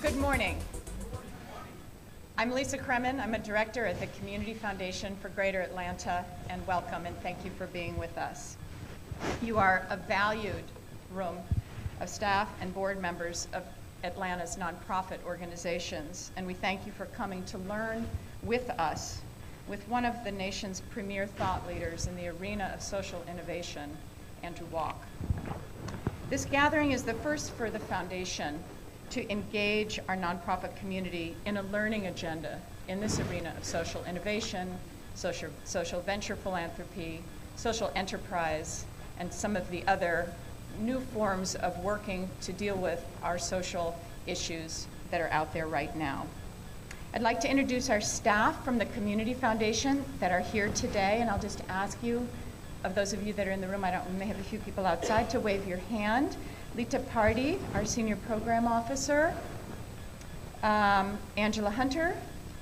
Good morning. I'm Lisa Kremen. I'm a director at the Community Foundation for Greater Atlanta, and welcome, and thank you for being with us. You are a valued room of staff and board members of Atlanta's nonprofit organizations, and we thank you for coming to learn with us, with one of the nation's premier thought leaders in the arena of social innovation, Andrew Wolk. This gathering is the first for the Foundation to engage our nonprofit community in a learning agenda in this arena of social innovation, social venture philanthropy, social enterprise, and some of the other new forms of working to deal with our social issues that are out there right now. I'd like to introduce our staff from the Community Foundation that are here today, and I'll just ask you, of those of you that are in the room, we may have a few people outside, to wave your hand. Lita Party, our Senior Program Officer. Angela Hunter,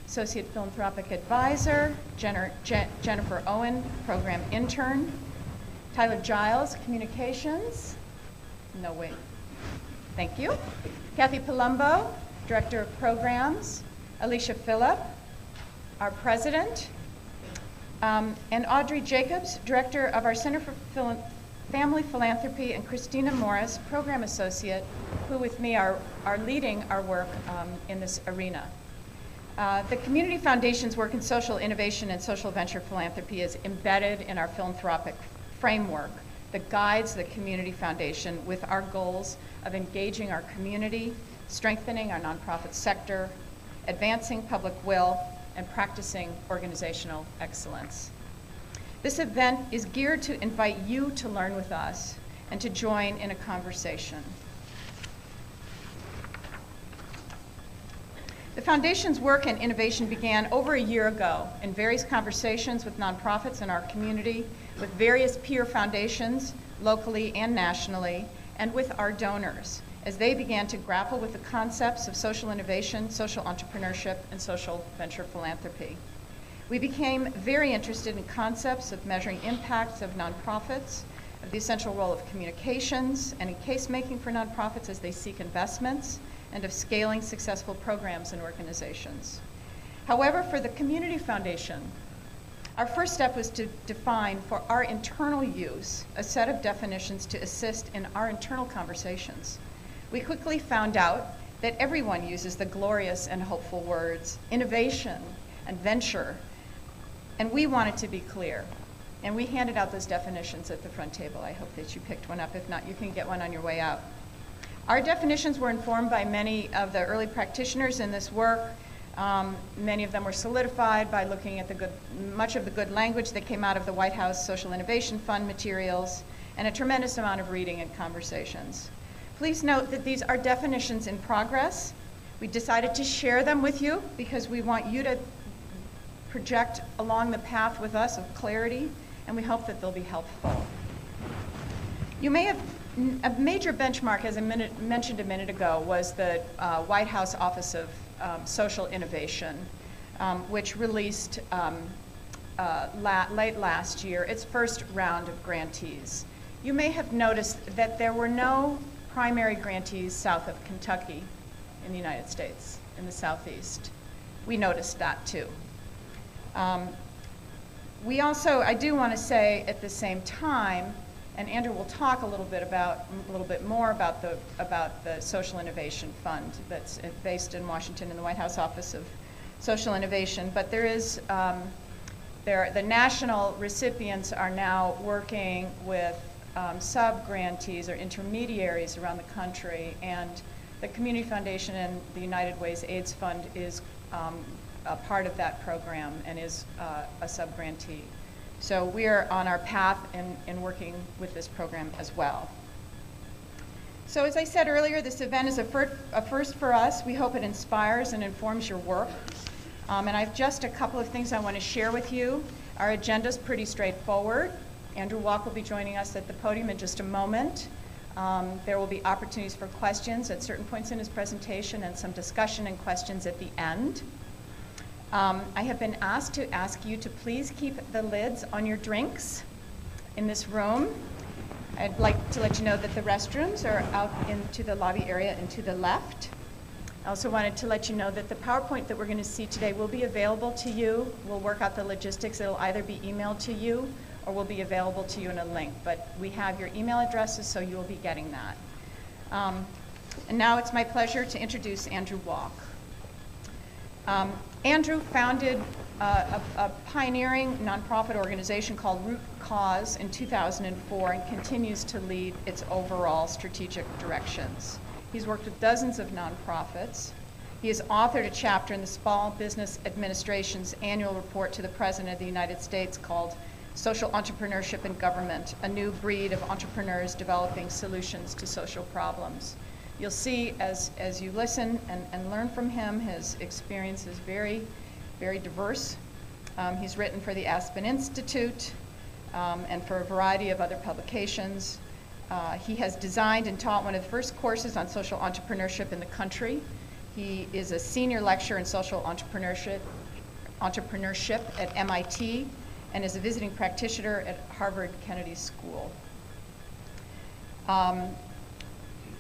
Associate Philanthropic Advisor. Jennifer Owen, Program Intern. Tyler Giles, Communications. No, wait. Thank you. Kathy Palumbo, Director of Programs. Alicia Phillip, our President. And Audrey Jacobs, Director of our Center for Family Philanthropy, and Christina Morris, Program Associate, who with me are leading our work in this arena. The Community Foundation's work in social innovation and social venture philanthropy is embedded in our philanthropic framework that guides the Community Foundation with our goals of engaging our community, strengthening our nonprofit sector, advancing public will, and practicing organizational excellence. This event is geared to invite you to learn with us and to join in a conversation. The Foundation's work and innovation began over a year ago in various conversations with nonprofits in our community, with various peer foundations, locally and nationally, and with our donors, as they began to grapple with the concepts of social innovation, social entrepreneurship, and social venture philanthropy. We became very interested in concepts of measuring impacts of nonprofits, of the essential role of communications, and in case-making for nonprofits as they seek investments, and of scaling successful programs and organizations. However, for the Community Foundation, our first step was to define for our internal use a set of definitions to assist in our internal conversations. We quickly found out that everyone uses the glorious and hopeful words innovation and venture, and we wanted to be clear. And we handed out those definitions at the front table. I hope that you picked one up. If not, you can get one on your way out. Our definitions were informed by many of the early practitioners in this work. Many of them were solidified by looking at much of the good language that came out of the White House Social Innovation Fund materials, and a tremendous amount of reading and conversations. Please note that these are definitions in progress. We decided to share them with you because we want you to project along the path with us of clarity, and we hope that they'll be helpful. You may have, a major benchmark, as I mentioned a minute ago, was the White House Office of Social Innovation, which released late last year its first round of grantees. You may have noticed that there were no primary grantees south of Kentucky in the United States, in the Southeast. We noticed that too. We also, I do want to say at the same time, and Andrew will talk a little bit more about the Social Innovation Fund that's based in Washington in the White House Office of Social Innovation, but there is, the national recipients are now working with sub-grantees or intermediaries around the country, and the Community Foundation and the United Way's AIDS Fund is a part of that program and is a sub-grantee. So we are on our path in working with this program as well. So as I said earlier, this event is a first for us. We hope it inspires and informs your work. And I have just a couple of things I want to share with you. Our agenda is pretty straightforward. Andrew Wolk will be joining us at the podium in just a moment. There will be opportunities for questions at certain points in his presentation and some discussion and questions at the end. I have been asked to ask you to please keep the lids on your drinks in this room. I'd like to let you know that the restrooms are out into the lobby area and to the left. I also wanted to let you know that the PowerPoint that we're going to see today will be available to you. We'll work out the logistics. It'll either be emailed to you or will be available to you in a link. But we have your email addresses, so you will be getting that. And now it's my pleasure to introduce Andrew Wolk. Andrew founded a pioneering nonprofit organization called Root Cause in 2004 and continues to lead its overall strategic directions. He's worked with dozens of nonprofits. He has authored a chapter in the Small Business Administration's annual report to the President of the United States called Social Entrepreneurship in Government, a new breed of entrepreneurs developing solutions to social problems. You'll see as you listen and learn from him, his experience is very, very diverse. He's written for the Aspen Institute and for a variety of other publications. He has designed and taught one of the first courses on social entrepreneurship in the country. He is a senior lecturer in social entrepreneurship at MIT and is a visiting practitioner at Harvard Kennedy School.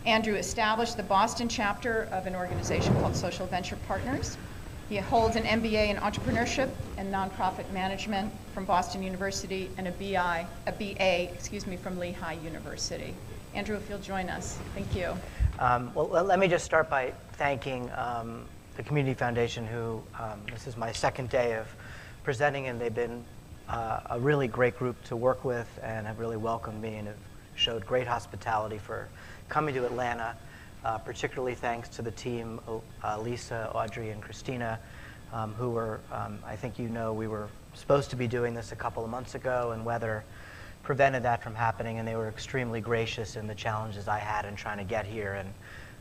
Andrew established the Boston chapter of an organization called Social Venture Partners. He holds an MBA in entrepreneurship and nonprofit management from Boston University and a BA from Lehigh University. Andrew, if you'll join us. Thank you. Well, let me just start by thanking the Community Foundation, who this is my second day of presenting, and they've been a really great group to work with and have really welcomed me and have showed great hospitality for coming to Atlanta. Particularly thanks to the team, Lisa, Audrey, and Christina, who were, I think you know, we were supposed to be doing this a couple of months ago, and weather prevented that from happening, and they were extremely gracious in the challenges I had in trying to get here,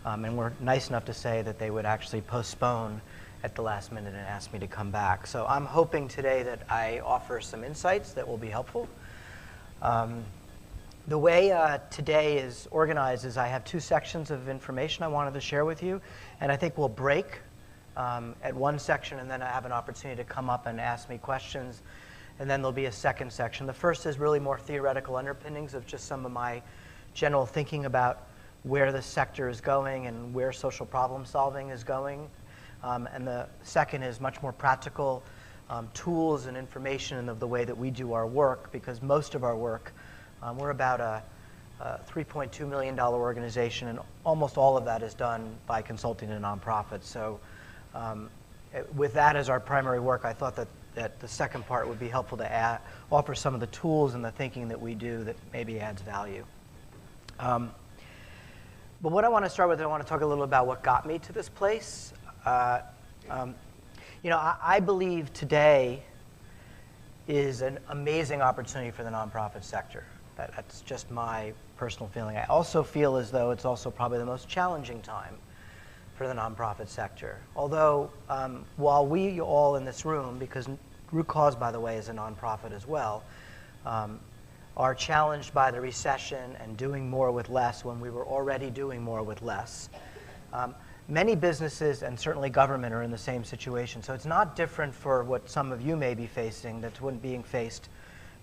and were nice enough to say that they would actually postpone at the last minute and ask me to come back. So I'm hoping today that I offer some insights that will be helpful. The way today is organized is I have two sections of information I wanted to share with you, and I think we'll break at one section, and then I have an opportunity to come up and ask me questions, and then there'll be a second section. The first is really more theoretical underpinnings of just some of my general thinking about where the sector is going and where social problem solving is going, and the second is much more practical tools and information of the way that we do our work, because most of our work, we're about a $3.2 million organization, and almost all of that is done by consulting to nonprofits. So with that as our primary work, I thought that the second part would be helpful to offer some of the tools and the thinking that we do that maybe adds value. But what I want to start with, I want to talk a little about what got me to this place. You know, I believe today is an amazing opportunity for the nonprofit sector. That's just my personal feeling. I also feel as though it's also probably the most challenging time for the nonprofit sector. Although, while we all in this room, because Root Cause, by the way, is a nonprofit as well, are challenged by the recession and doing more with less when we were already doing more with less, many businesses and certainly government are in the same situation. So it's not different for what some of you may be facing that's being faced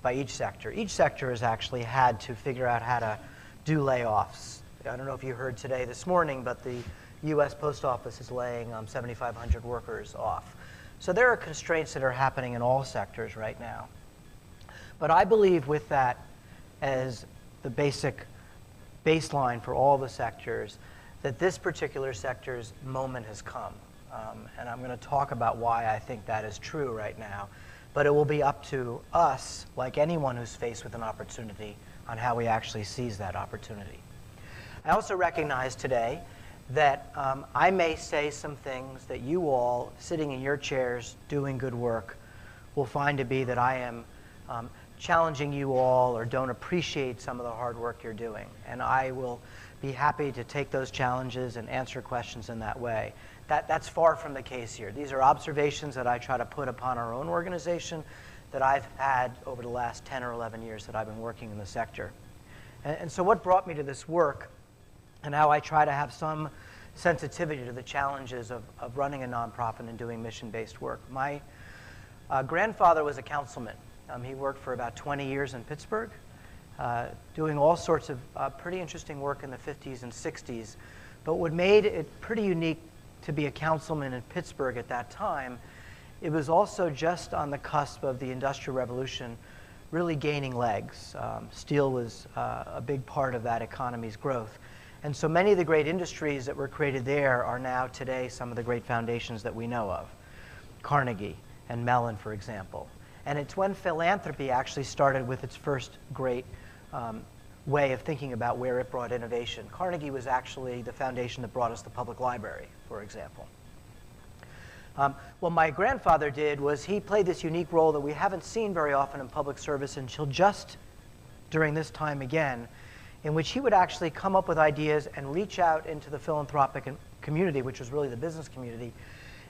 by each sector. Each sector has actually had to figure out how to do layoffs. I don't know if you heard this morning, but the U.S. Post Office is laying 7,500 workers off. So there are constraints that are happening in all sectors right now. But I believe with that as the basic baseline for all the sectors, that this particular sector's moment has come. And I'm going to talk about why I think that is true right now. But it will be up to us, like anyone who's faced with an opportunity, on how we actually seize that opportunity. I also recognize today that I may say some things that you all, sitting in your chairs doing good work, will find to be that I am challenging you all or don't appreciate some of the hard work you're doing. And I will be happy to take those challenges and answer questions in that way. That's far from the case here. These are observations that I try to put upon our own organization that I've had over the last 10 or 11 years that I've been working in the sector. And so what brought me to this work and how I try to have some sensitivity to the challenges of running a nonprofit and doing mission-based work. My grandfather was a councilman. He worked for about 20 years in Pittsburgh, doing all sorts of pretty interesting work in the 50s and 60s. But what made it pretty unique to be a councilman in Pittsburgh at that time, it was also just on the cusp of the Industrial Revolution really gaining legs. Steel was a big part of that economy's growth. And so many of the great industries that were created there are now today some of the great foundations that we know of. Carnegie and Mellon, for example. And it's when philanthropy actually started with its first great way of thinking about where it brought innovation. Carnegie was actually the foundation that brought us the public library, for example. What my grandfather did was he played this unique role that we haven't seen very often in public service until just during this time again, in which he would actually come up with ideas and reach out into the philanthropic community, which was really the business community,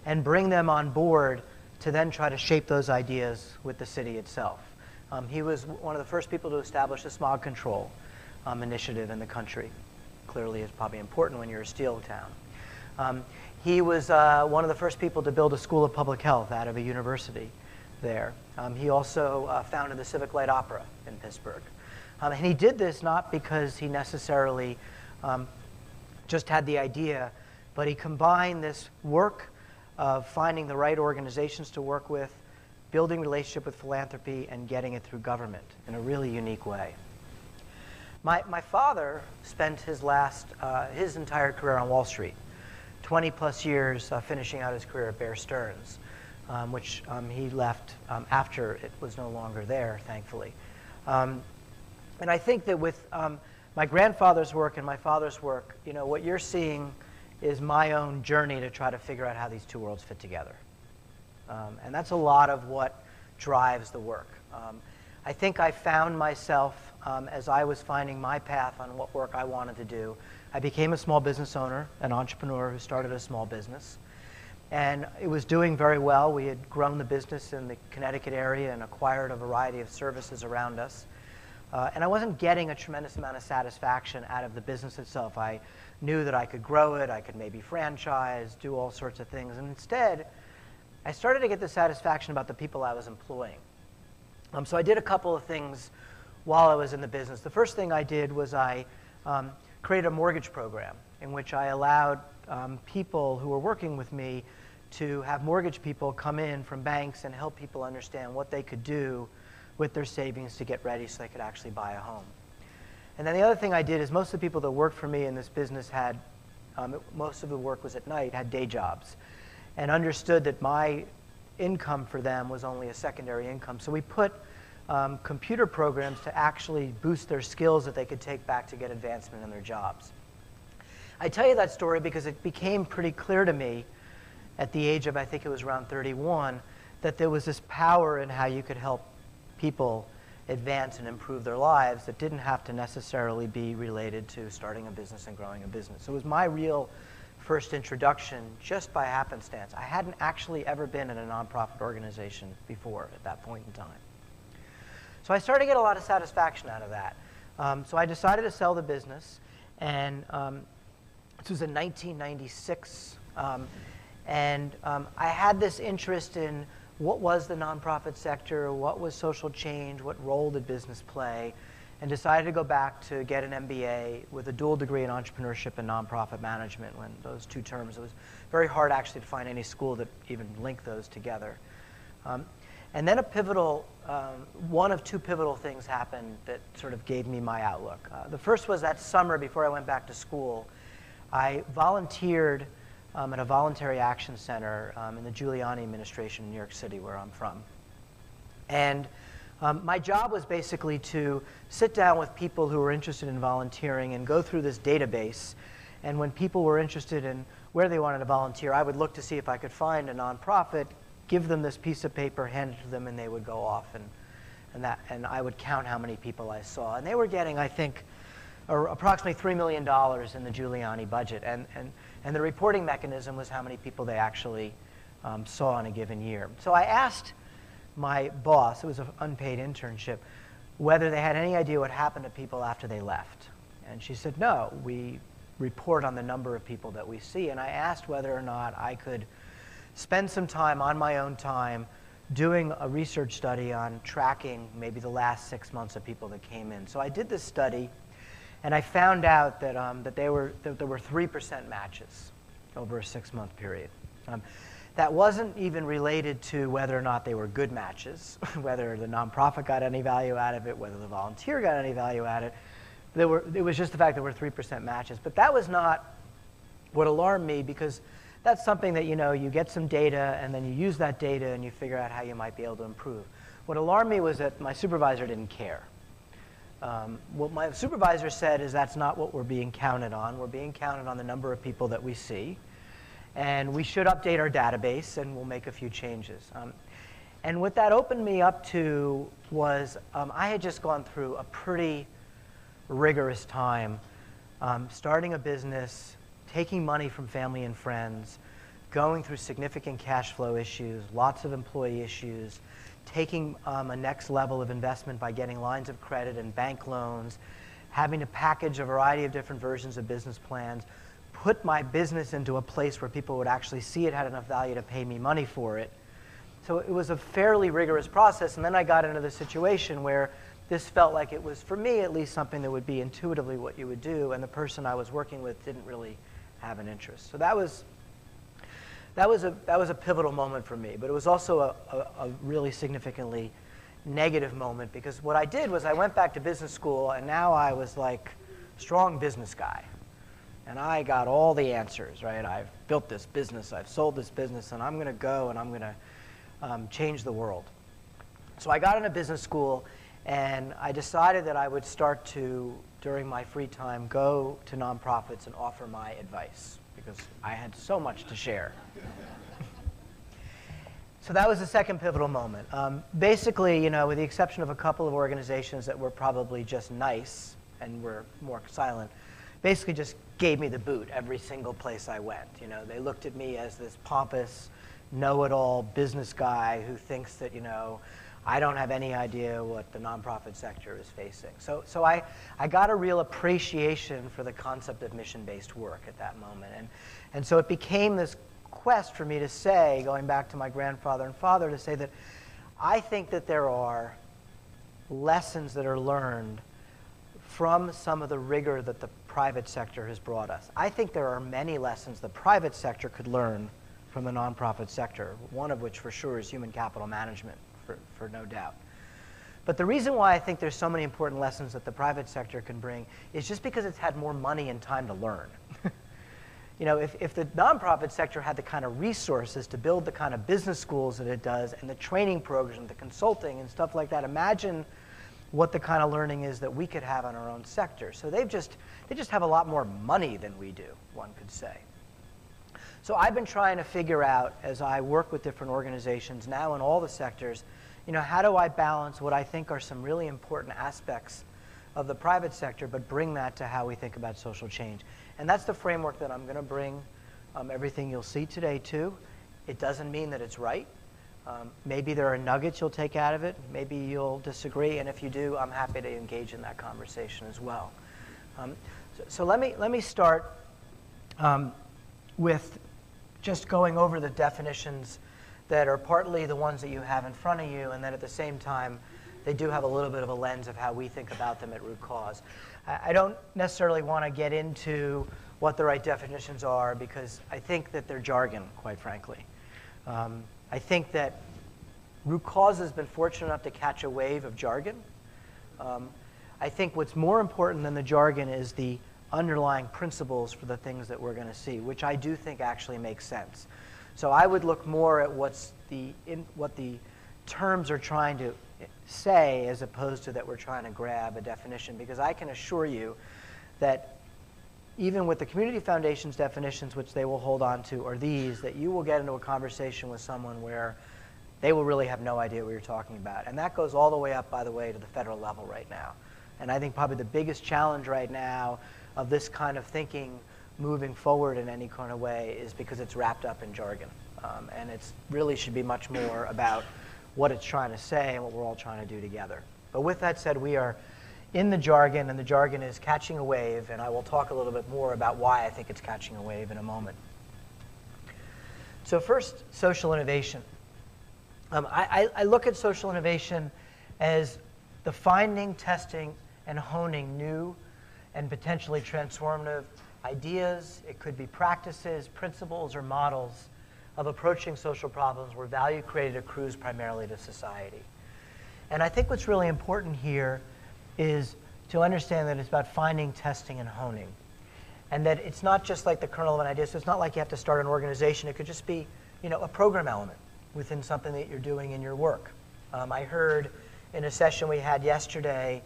and bring them on board to then try to shape those ideas with the city itself. He was one of the first people to establish a smog control initiative in the country. Clearly, it's probably important when you're a steel town. He was one of the first people to build a school of public health out of a university there. He also founded the Civic Light Opera in Pittsburgh. And he did this not because he necessarily just had the idea, but he combined this work of finding the right organizations to work with, building relationship with philanthropy, and getting it through government in a really unique way. My father spent his entire career on Wall Street, 20 plus years finishing out his career at Bear Stearns, which he left after it was no longer there, thankfully. And I think that with my grandfather's work and my father's work, you know, what you're seeing is my own journey to try to figure out how these two worlds fit together. And that's a lot of what drives the work. I think I found myself as I was finding my path on what work I wanted to do. I became a small business owner, an entrepreneur who started a small business. And it was doing very well. We had grown the business in the Connecticut area and acquired a variety of services around us. And I wasn't getting a tremendous amount of satisfaction out of the business itself. I knew that I could grow it, I could maybe franchise, do all sorts of things. And instead, I started to get the satisfaction about the people I was employing. So I did a couple of things while I was in the business. The first thing I did was I created a mortgage program in which I allowed people who were working with me to have mortgage people come in from banks and help people understand what they could do with their savings to get ready so they could actually buy a home. And then the other thing I did is most of the people that worked for me in this business had, most of the work was at night, had day jobs, and understood that my income for them was only a secondary income. So we put computer programs to actually boost their skills that they could take back to get advancement in their jobs. I tell you that story because it became pretty clear to me at the age of, I think it was around 31, that there was this power in how you could help people advance and improve their lives that didn't have to necessarily be related to starting a business and growing a business. So it was my real first introduction just by happenstance. I hadn't actually ever been in a nonprofit organization before at that point in time. So I started to get a lot of satisfaction out of that. So I decided to sell the business, and this was in 1996. And I had this interest in what was the nonprofit sector, what was social change, what role did business play, and decided to go back to get an MBA with a dual degree in entrepreneurship and nonprofit management. When those two terms, it was very hard actually to find any school that even linked those together. And then a pivotal, one of two pivotal things happened that sort of gave me my outlook. The first was that summer before I went back to school, I volunteered at a voluntary action center in the Giuliani administration in New York City, where I'm from. And my job was basically to sit down with people who were interested in volunteering and go through this database. And when people were interested in where they wanted to volunteer, I would look to see if I could find a nonprofit, give them this piece of paper, hand it to them, and they would go off. And I would count how many people I saw. And they were getting, I think, approximately $3 million in the Giuliani budget. And the reporting mechanism was how many people they actually saw in a given year. So I asked my boss, it was an unpaid internship, whether they had any idea what happened to people after they left. And she said, no, we report on the number of people that we see. And I asked whether or not I could spend some time on my own time doing a research study on tracking maybe the last 6 months of people that came in. So I did this study, and I found out that, that there were 3% matches over a 6-month period. That wasn't even related to whether or not they were good matches, whether the nonprofit got any value out of it, whether the volunteer got any value out of it. It was just the fact there were 3% matches. But that was not what alarmed me, because that's something that, you get some data and then you use that data and you figure out how you might be able to improve. What alarmed me was that my supervisor didn't care. What my supervisor said is that's not what we're being counted on. We're being counted on the number of people that we see. And we should update our database, and we'll make a few changes. And what that opened me up to was I had just gone through a pretty rigorous time starting a business, taking money from family and friends, going through significant cash flow issues, lots of employee issues, taking a next level of investment by getting lines of credit and bank loans, having to package a variety of different versions of business plans, put my business into a place where people would actually see it had enough value to pay me money for it. So it was a fairly rigorous process, and then I got into the situation where this felt like it was, for me at least, something that would be intuitively what you would do, and the person I was working with didn't really have an interest. So that was a pivotal moment for me, but it was also a really significantly negative moment, because what I did was I went back to business school, and now I was like strong business guy. And I got all the answers, right? I've built this business, I've sold this business, and I'm going to go and I'm going to change the world. So I got into business school, and I decided that I would start to, during my free time, go to nonprofits and offer my advice, because I had so much to share. So that was the second pivotal moment. Basically, with the exception of a couple of organizations that were probably just nice and were more silent, basically just gave me the boot every single place I went. They looked at me as this pompous, know-it-all business guy who thinks that, I don't have any idea what the nonprofit sector is facing. So I got a real appreciation for the concept of mission-based work at that moment. And so it became this quest for me to say, going back to my grandfather and father, to say that I think that there are lessons that are learned from some of the rigor that the private sector has brought us. I think there are many lessons the private sector could learn from the nonprofit sector, one of which for sure is human capital management, for no doubt. But the reason why I think there's so many important lessons that the private sector can bring is just because it's had more money and time to learn. If the nonprofit sector had the kind of resources to build the kind of business schools that it does, and the training programs, the consulting and stuff like that, imagine what the kind of learning is that we could have in our own sector. So they just have a lot more money than we do, one could say. So I've been trying to figure out, as I work with different organizations now in all the sectors, how do I balance what I think are some really important aspects of the private sector, but bring that to how we think about social change. And that's the framework that I'm going to bring everything you'll see today to. It doesn't mean that it's right. Maybe there are nuggets you'll take out of it. Maybe you'll disagree, and if you do, I'm happy to engage in that conversation as well. So let me start with just going over the definitions that are partly the ones that you have in front of you, and then at the same time, they do have a little bit of a lens of how we think about them at root cause. I don't necessarily want to get into what the right definitions are, because I think that they're jargon, quite frankly. I think that root cause has been fortunate enough to catch a wave of jargon. I think what's more important than the jargon is the underlying principles for the things that we're going to see, which I do think actually makes sense. So I would look more at what the terms are trying to say, as opposed to that we're trying to grab a definition, because I can assure you that even with the Community Foundation's definitions, which they will hold on to, are these, that you will get into a conversation with someone where they will really have no idea what you're talking about. And that goes all the way up, by the way, to the federal level right now. And I think probably the biggest challenge right now of this kind of thinking moving forward in any kind of way is because it's wrapped up in jargon. And it really should be much more about what it's trying to say and what we're all trying to do together. But with that said, we are in the jargon, and the jargon is catching a wave, and I will talk a little bit more about why I think it's catching a wave in a moment. So first, social innovation. I look at social innovation as the finding, testing, and honing new and potentially transformative ideas, it could be practices, principles, or models of approaching social problems where value created accrues primarily to society. And I think what's really important here is to understand that it's about finding, testing, and honing. And that it's not just like the kernel of an idea, so it's not like you have to start an organization. It could just be, a program element within something that you're doing in your work. I heard in a session we had yesterday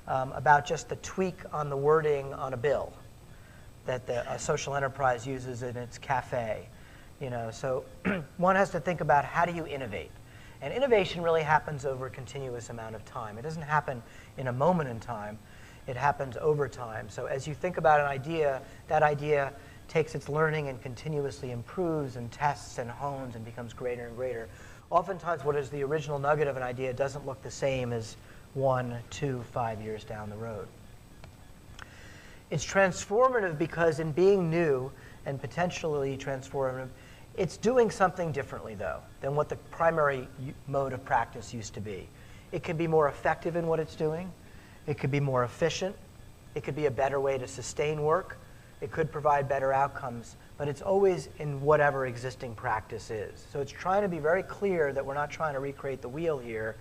about just the tweak on the wording on a bill that a social enterprise uses in its cafe. So one has to think about how do you innovate. And innovation really happens over a continuous amount of time. It doesn't happen in a moment in time. It happens over time. So as you think about an idea, that idea takes its learning and continuously improves and tests and hones and becomes greater and greater. Oftentimes what is the original nugget of an idea doesn't look the same as 1, 2, 5 years down the road. It's transformative because in being new and potentially transformative, it's doing something differently, though, than what the primary mode of practice used to be. It can be more effective in what it's doing. It could be more efficient. It could be a better way to sustain work. It could provide better outcomes, but it's always in whatever existing practice is. So it's trying to be very clear that we're not trying to recreate the wheel here.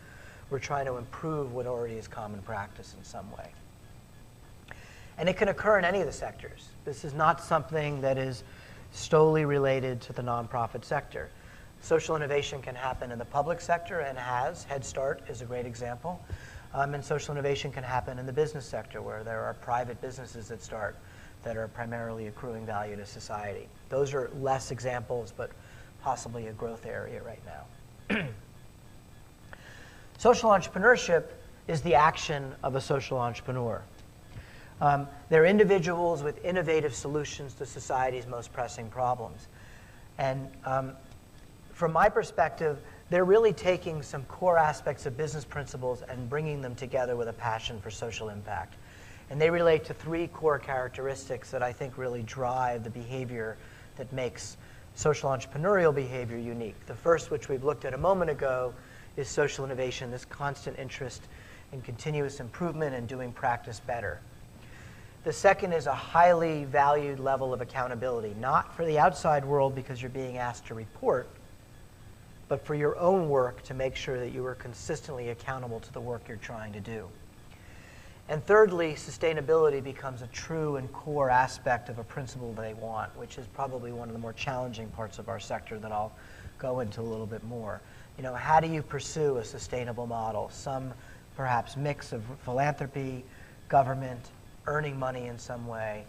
We're trying to improve what already is common practice in some way. And it can occur in any of the sectors. This is not something that is solely related to the nonprofit sector. Social innovation can happen in the public sector and has. Head Start is a great example. And social innovation can happen in the business sector where there are private businesses that start that are primarily accruing value to society. Those are less examples, but possibly a growth area right now. Social entrepreneurship is the action of a social entrepreneur. They're individuals with innovative solutions to society's most pressing problems. And from my perspective, they're really taking some core aspects of business principles and bringing them together with a passion for social impact. And they relate to 3 core characteristics that I think really drive the behavior that makes social entrepreneurial behavior unique. The first, which we've looked at a moment ago, is social innovation, this constant interest in continuous improvement and doing practice better. The second is a highly valued level of accountability, not for the outside world because you're being asked to report, but for your own work to make sure that you are consistently accountable to the work you're trying to do. And thirdly, sustainability becomes a true and core aspect of a principle they want, which is probably one of the more challenging parts of our sector that I'll go into a little bit more. How do you pursue a sustainable model? Some perhaps mix of philanthropy, government, earning money in some way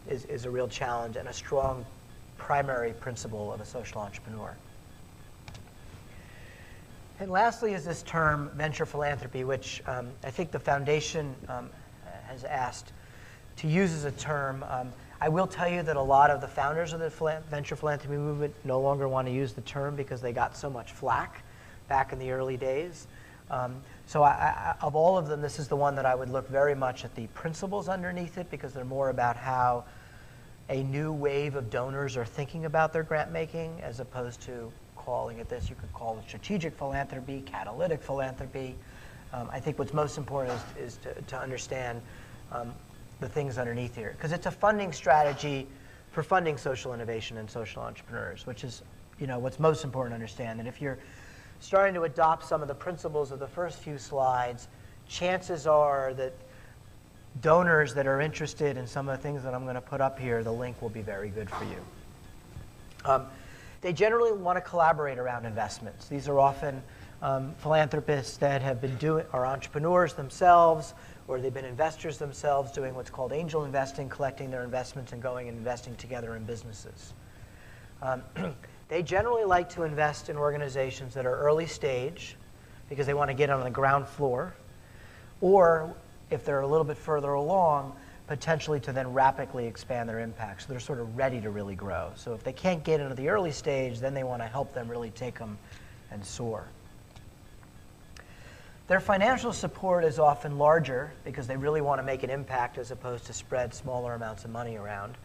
is a real challenge and a strong primary principle of a social entrepreneur. And lastly is this term, venture philanthropy, which I think the foundation has asked to use as a term. I will tell you that a lot of the founders of the venture philanthropy movement no longer want to use the term because they got so much flack back in the early days. So of all of them, this is the one that I would look very much at the principles underneath it because they're more about how a new wave of donors are thinking about their grant making as opposed to calling it this. You could call it strategic philanthropy, catalytic philanthropy. I think what's most important is to understand the things underneath here because it's a funding strategy for funding social innovation and social entrepreneurs, which is what's most important to understand. And if you're starting to adopt some of the principles of the first few slides, chances are that donors that are interested in some of the things that I'm going to put up here, the link will be very good for you. They generally want to collaborate around investments. These are often philanthropists that have been are entrepreneurs themselves, or they've been investors themselves doing what's called angel investing, collecting their investments and going and investing together in businesses. They generally like to invest in organizations that are early stage because they want to get on the ground floor, or if they're a little bit further along, potentially to then rapidly expand their impact. So they're sort of ready to really grow. So if they can't get into the early stage, then they want to help them really take them and soar. Their financial support is often larger because they really want to make an impact as opposed to spread smaller amounts of money around.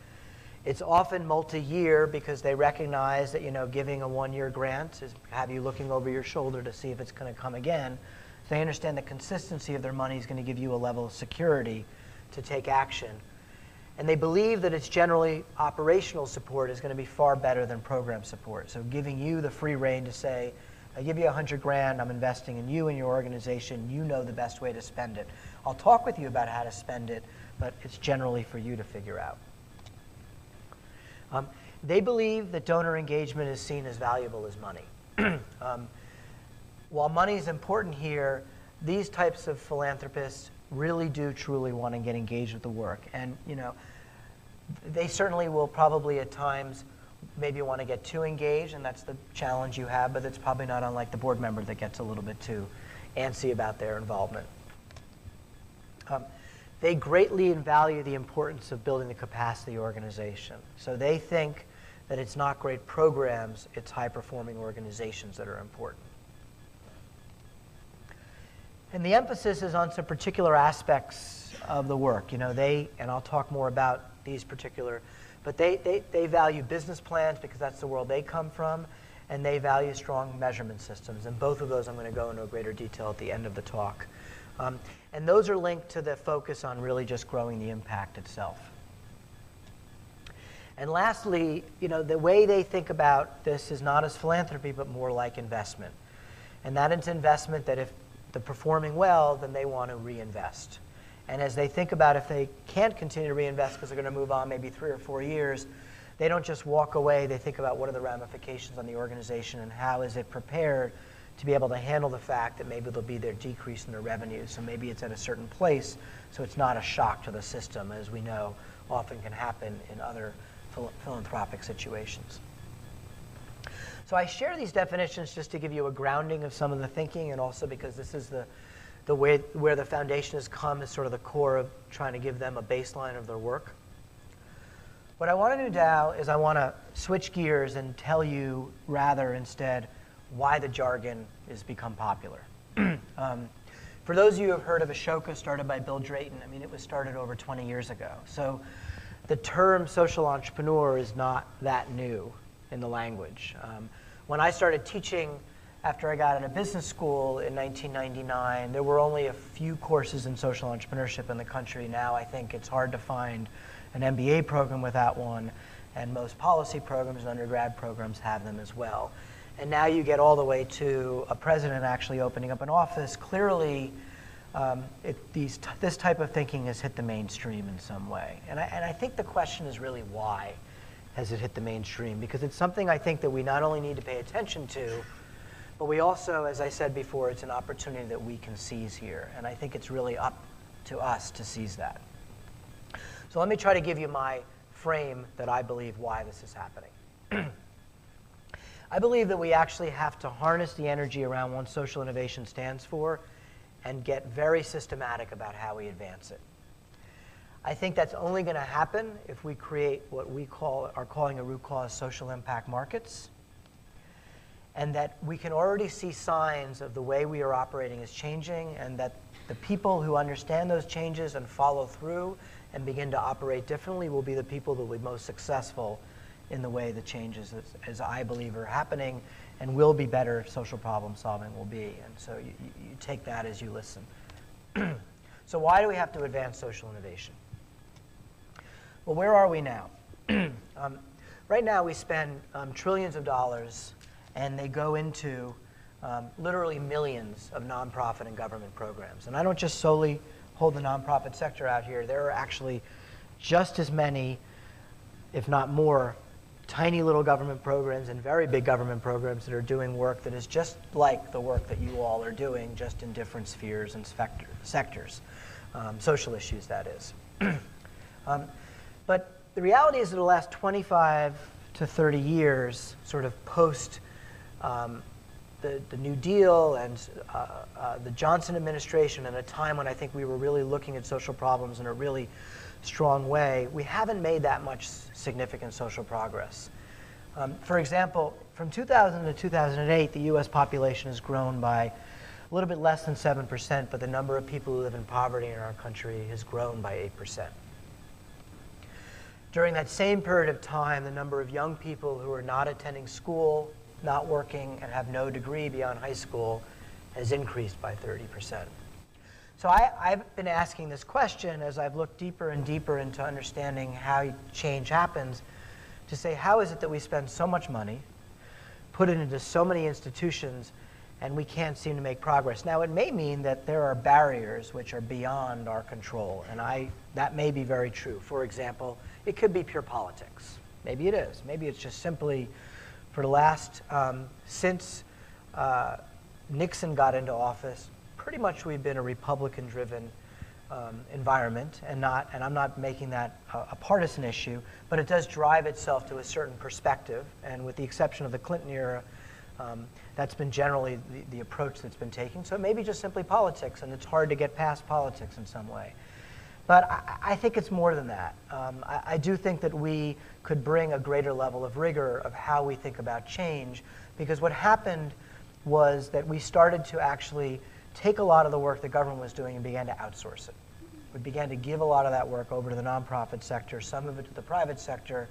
It's often multi-year because they recognize that giving a one-year grant is have you looking over your shoulder to see if it's going to come again. So they understand the consistency of their money is going to give you a level of security to take action. And they believe that it's generally operational support is going to be far better than program support. So giving you the free rein to say, I give you 100 grand, I'm investing in you and your organization, you know the best way to spend it. I'll talk with you about how to spend it, but it's generally for you to figure out. They believe that donor engagement is seen as valuable as money. While money is important here, these types of philanthropists really do truly want to get engaged with the work. And they certainly will probably at times maybe want to get too engaged, and that's the challenge you have, but it's probably not unlike the board member that gets a little bit too antsy about their involvement. They greatly value the importance of building the capacity of the organization. So they think that it's not great programs, it's high-performing organizations that are important. And the emphasis is on some particular aspects of the work. And I'll talk more about these particular, but they value business plans because that's the world they come from, and they value strong measurement systems. And both of those I'm going to go into greater detail at the end of the talk. And those are linked to the focus on really just growing the impact itself. And lastly, the way they think about this is not as philanthropy, but more like investment. And that is investment that if they're performing well, then they want to reinvest. And as they think about if they can't continue to reinvest because they're going to move on maybe 3 or 4 years, they don't just walk away. They think about what are the ramifications on the organization and how is it prepared to be able to handle the fact that maybe there'll be their decrease in their revenue. So maybe it's at a certain place, so it's not a shock to the system, as we know often can happen in other philanthropic situations. So I share these definitions just to give you a grounding of some of the thinking, and also because this is the way where the foundation has come as sort of the core of trying to give them a baseline of their work. What I want to do now is I want to switch gears and tell you rather instead why the jargon has become popular. For those of you who have heard of Ashoka, started by Bill Drayton, it was started over 20 years ago. So the term social entrepreneur is not that new in the language. When I started teaching after I got out of business school in 1999, there were only a few courses in social entrepreneurship in the country. Now I think it's hard to find an MBA program without one, and most policy programs and undergrad programs have them as well. And now you get all the way to a president actually opening up an office. Clearly, this type of thinking has hit the mainstream in some way. And I think the question is really why has it hit the mainstream? Because it's something I think that we not only need to pay attention to, but we also, as I said before, it's an opportunity that we can seize here. And I think it's really up to us to seize that. So let me try to give you my frame that I believe why this is happening. I believe that we actually have to harness the energy around what social innovation stands for and get very systematic about how we advance it. I think that's only going to happen if we create what we are calling a root cause social impact markets, and that we can already see signs of the way we are operating is changing, and that the people who understand those changes and follow through and begin to operate differently will be the people that will be most successful in the way the changes, as I believe, are happening, and will be better if social problem solving will be. And so you take that as you listen. So why do we have to advance social innovation? Well, where are we now? Right now we spend trillions of dollars, and they go into literally millions of nonprofit and government programs. And I don't just solely hold the nonprofit sector out here. There are actually just as many, if not more, tiny little government programs and very big government programs that are doing work that is just like the work that you all are doing, just in different spheres and sectors, social issues, that is. But the reality is that the last 25 to 30 years, sort of post the New Deal and the Johnson administration, and a time when I think we were really looking at social problems in a really strong way, we haven't made that much significant social progress. For example, from 2000 to 2008, the US population has grown by a little bit less than 7%, but the number of people who live in poverty in our country has grown by 8%. During that same period of time, the number of young people who are not attending school, not working, and have no degree beyond high school has increased by 30%. So I've been asking this question as I've looked deeper and deeper into understanding how change happens, to say, how is it that we spend so much money, put it into so many institutions, and we can't seem to make progress? Now, it may mean that there are barriers which are beyond our control, and that may be very true. For example, it could be pure politics. Maybe it is. Maybe it's just simply, for the last, since Nixon got into office, pretty much we've been a Republican-driven environment, and I'm not making that a partisan issue, but it does drive itself to a certain perspective, and with the exception of the Clinton era, that's been generally the approach that's been taken. So it may be just simply politics, and it's hard to get past politics in some way. But I think it's more than that. I do think that we could bring a greater level of rigor of how we think about change, because what happened was that we started to actually take a lot of the work the government was doing and began to outsource it. We began to give a lot of that work over to the nonprofit sector, some of it to the private sector,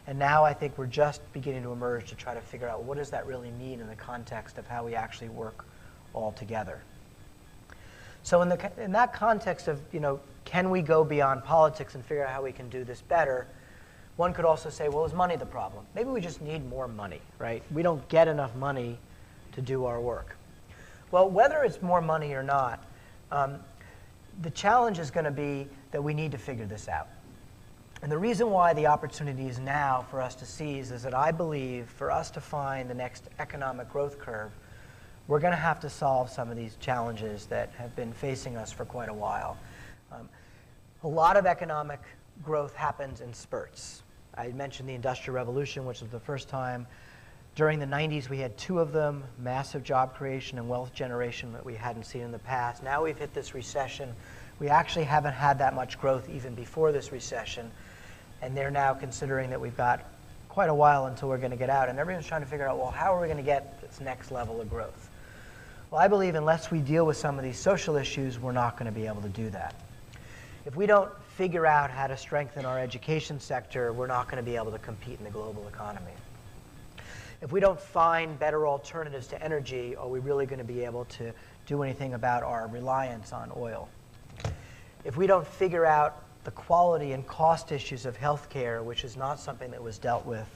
and now I think we're just beginning to emerge to try to figure out what does that really mean in the context of how we actually work all together. So in that context of, can we go beyond politics and figure out how we can do this better, one could also say, well, is money the problem? Maybe we just need more money, right? We don't get enough money to do our work. Well, whether it's more money or not, the challenge is going to be that we need to figure this out. And the reason why the opportunity is now for us to seize is that I believe for us to find the next economic growth curve, we're going to have to solve some of these challenges that have been facing us for quite a while. A lot of economic growth happens in spurts. I mentioned the Industrial Revolution, which was the first time. During the 90s, we had two of them, massive job creation and wealth generation that we hadn't seen in the past. Now we've hit this recession. We actually haven't had that much growth even before this recession, and they're now considering that we've got quite a while until we're going to get out, and everyone's trying to figure out, well, how are we going to get this next level of growth? Well, I believe unless we deal with some of these social issues, we're not going to be able to do that. If we don't figure out how to strengthen our education sector, we're not going to be able to compete in the global economy. If we don't find better alternatives to energy, are we really going to be able to do anything about our reliance on oil? If we don't figure out the quality and cost issues of healthcare, which is not something that was dealt with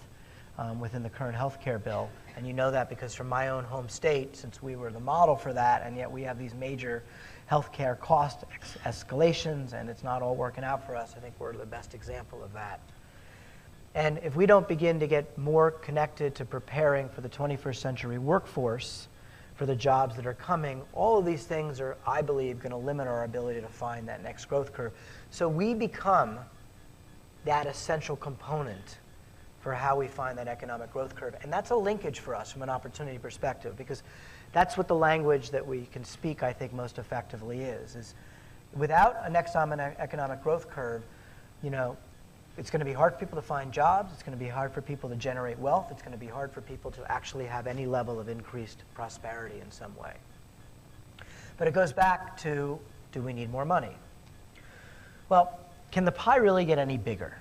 within the current healthcare bill, and you know that because from my own home state, since we were the model for that, and yet we have these major healthcare cost escalations, and it's not all working out for us. I think we're the best example of that. And if we don't begin to get more connected to preparing for the 21st century workforce, for the jobs that are coming, all of these things are, I believe, going to limit our ability to find that next growth curve. So we become that essential component for how we find that economic growth curve. And that's a linkage for us from an opportunity perspective, because that's what the language that we can speak, I think, most effectively is without a next economic growth curve, it's going to be hard for people to find jobs. It's going to be hard for people to generate wealth. It's going to be hard for people to actually have any level of increased prosperity in some way. But it goes back to, do we need more money? Well, can the pie really get any bigger?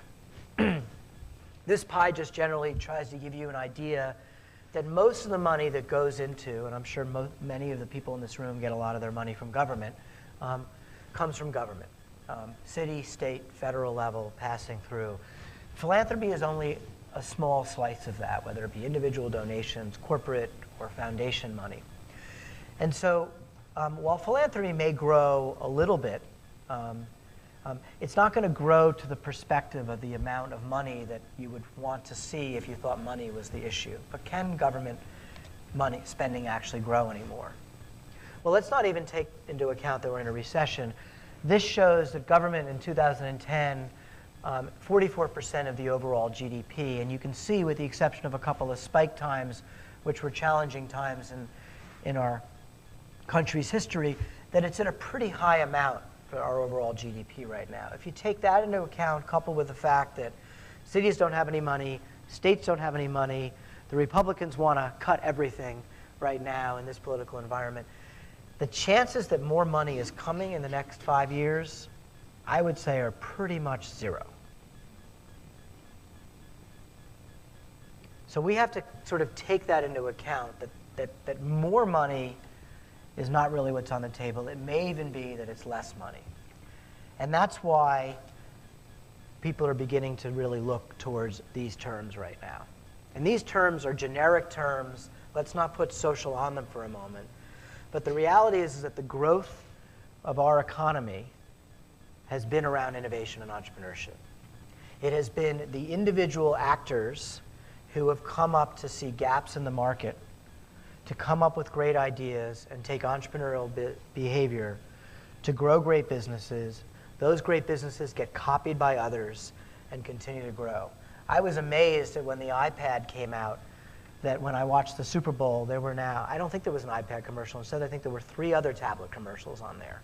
This pie just generally tries to give you an idea that most of the money that goes into, and I'm sure many of the people in this room get a lot of their money from government, comes from government. City, state, federal level, passing through. Philanthropy is only a small slice of that, whether it be individual donations, corporate, or foundation money. And so while philanthropy may grow a little bit, it's not going to grow to the perspective of the amount of money that you would want to see if you thought money was the issue. But can government money spending actually grow anymore? Well, let's not even take into account that we're in a recession. This shows that government in 2010, 44% of the overall GDP, and you can see with the exception of a couple of spike times, which were challenging times in our country's history, that it's at a pretty high amount for our overall GDP right now. If you take that into account, coupled with the fact that cities don't have any money, states don't have any money, the Republicans want to cut everything right now in this political environment, the chances that more money is coming in the next 5 years, I would say, are pretty much zero. So we have to sort of take that into account, that more money is not really what's on the table. It may even be that it's less money. And that's why people are beginning to really look towards these terms right now. And these terms are generic terms. Let's not put social on them for a moment. But the reality is that the growth of our economy has been around innovation and entrepreneurship. It has been the individual actors who have come up to see gaps in the market, to come up with great ideas and take entrepreneurial behavior to grow great businesses. Those great businesses get copied by others and continue to grow. I was amazed that when the iPad came out, that when I watched the Super Bowl, there were now, I don't think there was an iPad commercial. Instead, I think there were 3 other tablet commercials on there.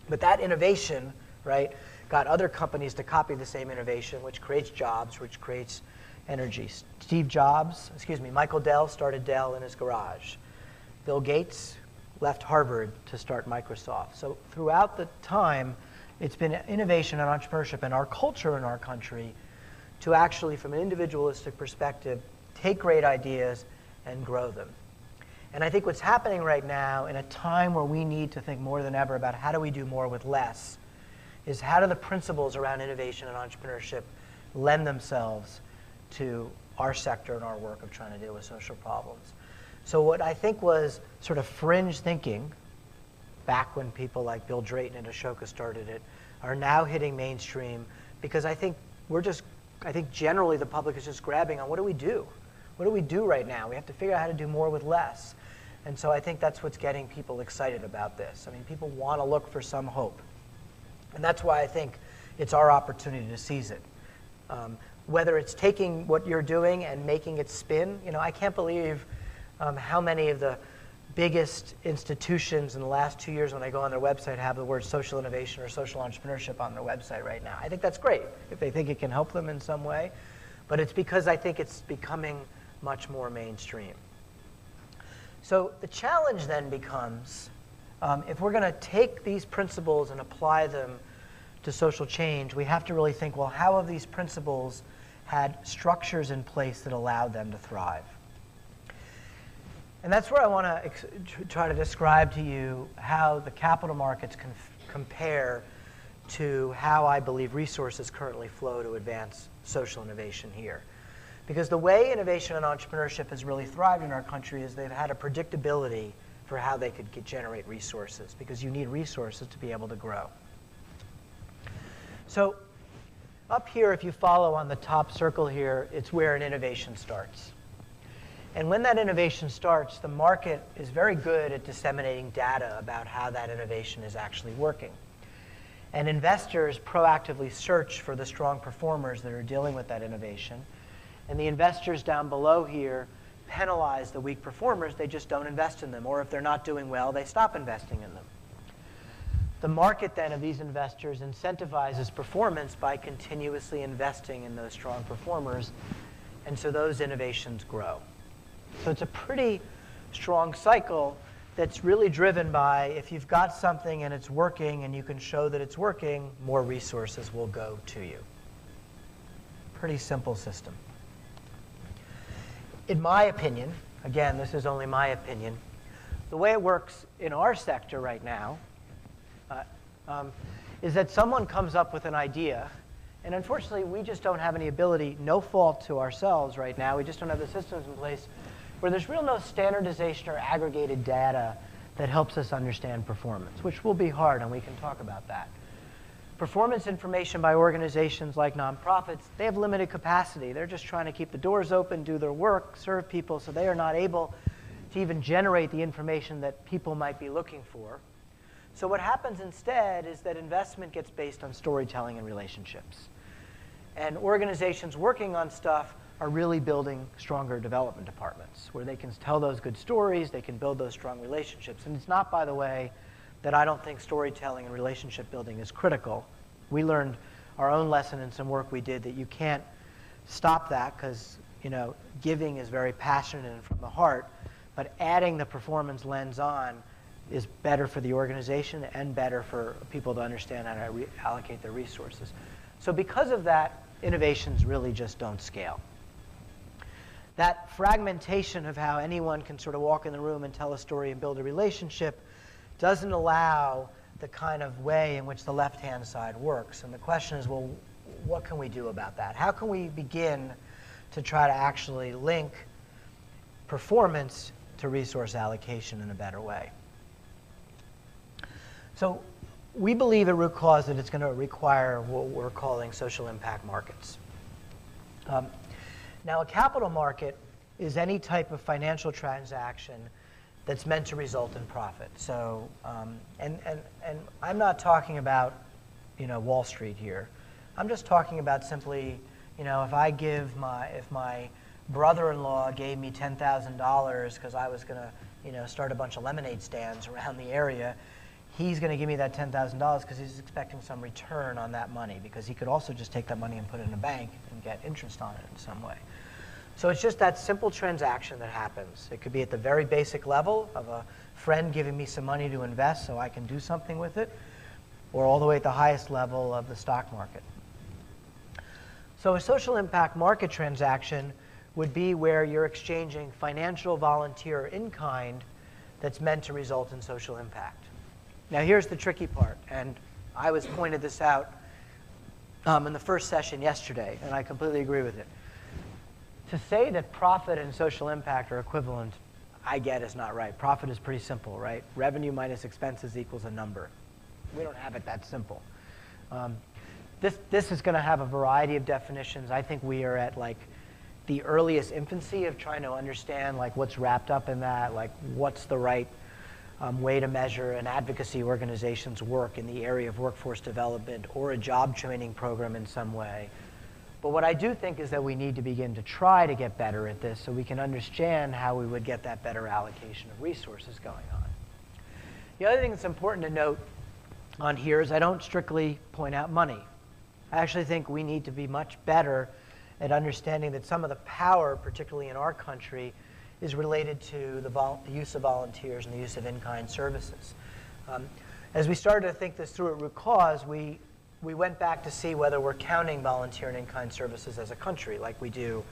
But that innovation, right, got other companies to copy the same innovation, which creates jobs, which creates energy. Michael Dell started Dell in his garage. Bill Gates left Harvard to start Microsoft. So throughout the time, it's been innovation and entrepreneurship and our culture in our country to actually, from an individualistic perspective, take great ideas and grow them. And I think what's happening right now, in a time where we need to think more than ever about how do we do more with less, is how do the principles around innovation and entrepreneurship lend themselves to our sector and our work of trying to deal with social problems. So what I think was sort of fringe thinking, back when people like Bill Drayton and Ashoka started it, are now hitting mainstream because I think generally the public is just grabbing on what do we do? What do we do right now? We have to figure out how to do more with less. And so I think that's what's getting people excited about this. I mean, people want to look for some hope. And that's why I think it's our opportunity to seize it. Whether it's taking what you're doing and making it spin, I can't believe how many of the biggest institutions in the last 2 years when I go on their website have the word social innovation or social entrepreneurship on their website right now. I think that's great if they think it can help them in some way. But it's because I think it's becoming much more mainstream. So the challenge then becomes, if we're going to take these principles and apply them to social change, we have to really think, well, how have these principles had structures in place that allowed them to thrive? And that's where I want to try to describe to you how the capital markets can compare to how I believe resources currently flow to advance social innovation here. Because the way innovation and entrepreneurship has really thrived in our country is they've had a predictability for how they could generate resources, because you need resources to be able to grow. So up here, if you follow on the top circle here, it's where an innovation starts. And when that innovation starts, the market is very good at disseminating data about how that innovation is actually working. And investors proactively search for the strong performers that are dealing with that innovation. And the investors down below here penalize the weak performers. They just don't invest in them. Or if they're not doing well, they stop investing in them. The market then of these investors incentivizes performance by continuously investing in those strong performers. And so those innovations grow. So it's a pretty strong cycle that's really driven by, if you've got something and it's working and you can show that it's working, more resources will go to you. Pretty simple system. In my opinion, again, this is only my opinion, the way it works in our sector right now is that someone comes up with an idea, and unfortunately we just don't have any ability, no fault to ourselves right now, we just don't have the systems in place where there's no standardization or aggregated data that helps us understand performance, which will be hard, and we can talk about that. Performance information by organizations like nonprofits, they have limited capacity. They're just trying to keep the doors open, do their work, serve people, so they are not able to even generate the information that people might be looking for. So what happens instead is that investment gets based on storytelling and relationships. And organizations working on stuff are really building stronger development departments where they can tell those good stories, they can build those strong relationships. And it's not, by the way, that I don't think storytelling and relationship building is critical. We learned our own lesson in some work we did that you can't stop that because giving is very passionate and from the heart, but adding the performance lens on is better for the organization and better for people to understand how to allocate their resources. So because of that, innovations really just don't scale. that fragmentation of how anyone can sort of walk in the room and tell a story and build a relationship doesn't allow the kind of way in which the left-hand side works. And the question is, well, what can we do about that? How can we begin to try to actually link performance to resource allocation in a better way? So we believe at root cause that it's going to require what we're calling social impact markets. Now, a capital market is any type of financial transaction that's meant to result in profit. So, and I'm not talking about, Wall Street here. I'm just talking about simply, if my brother-in-law gave me $10,000 because I was going to, start a bunch of lemonade stands around the area, he's going to give me that $10,000 because he's expecting some return on that money, because he could also just take that money and put it in a bank and get interest on it in some way. So it's just that simple transaction that happens. It could be at the very basic level of a friend giving me some money to invest so I can do something with it, or all the way at the highest level of the stock market. So a social impact market transaction would be where you're exchanging financial, volunteer, or in-kind that's meant to result in social impact. Now here's the tricky part, and I was pointed this out in the first session yesterday, and I completely agree with it. To say that profit and social impact are equivalent, I get is not right. Profit is pretty simple, right? Revenue minus expenses equals a number. We don't have it that simple. This is going to have a variety of definitions. I think we are at the earliest infancy of trying to understand what's wrapped up in that, what's the right way to measure an advocacy organization's work in the area of workforce development or a job training program in some way. But what I do think is that we need to begin to try to get better at this so we can understand how we would get that better allocation of resources going on. The other thing that's important to note on here is I don't strictly point out money. I actually think we need to be much better at understanding that some of the power, particularly in our country, is related to the use of volunteers and the use of in-kind services. As we started to think this through at root cause, we went back to see whether we're counting volunteer and in-kind services as a country, like we do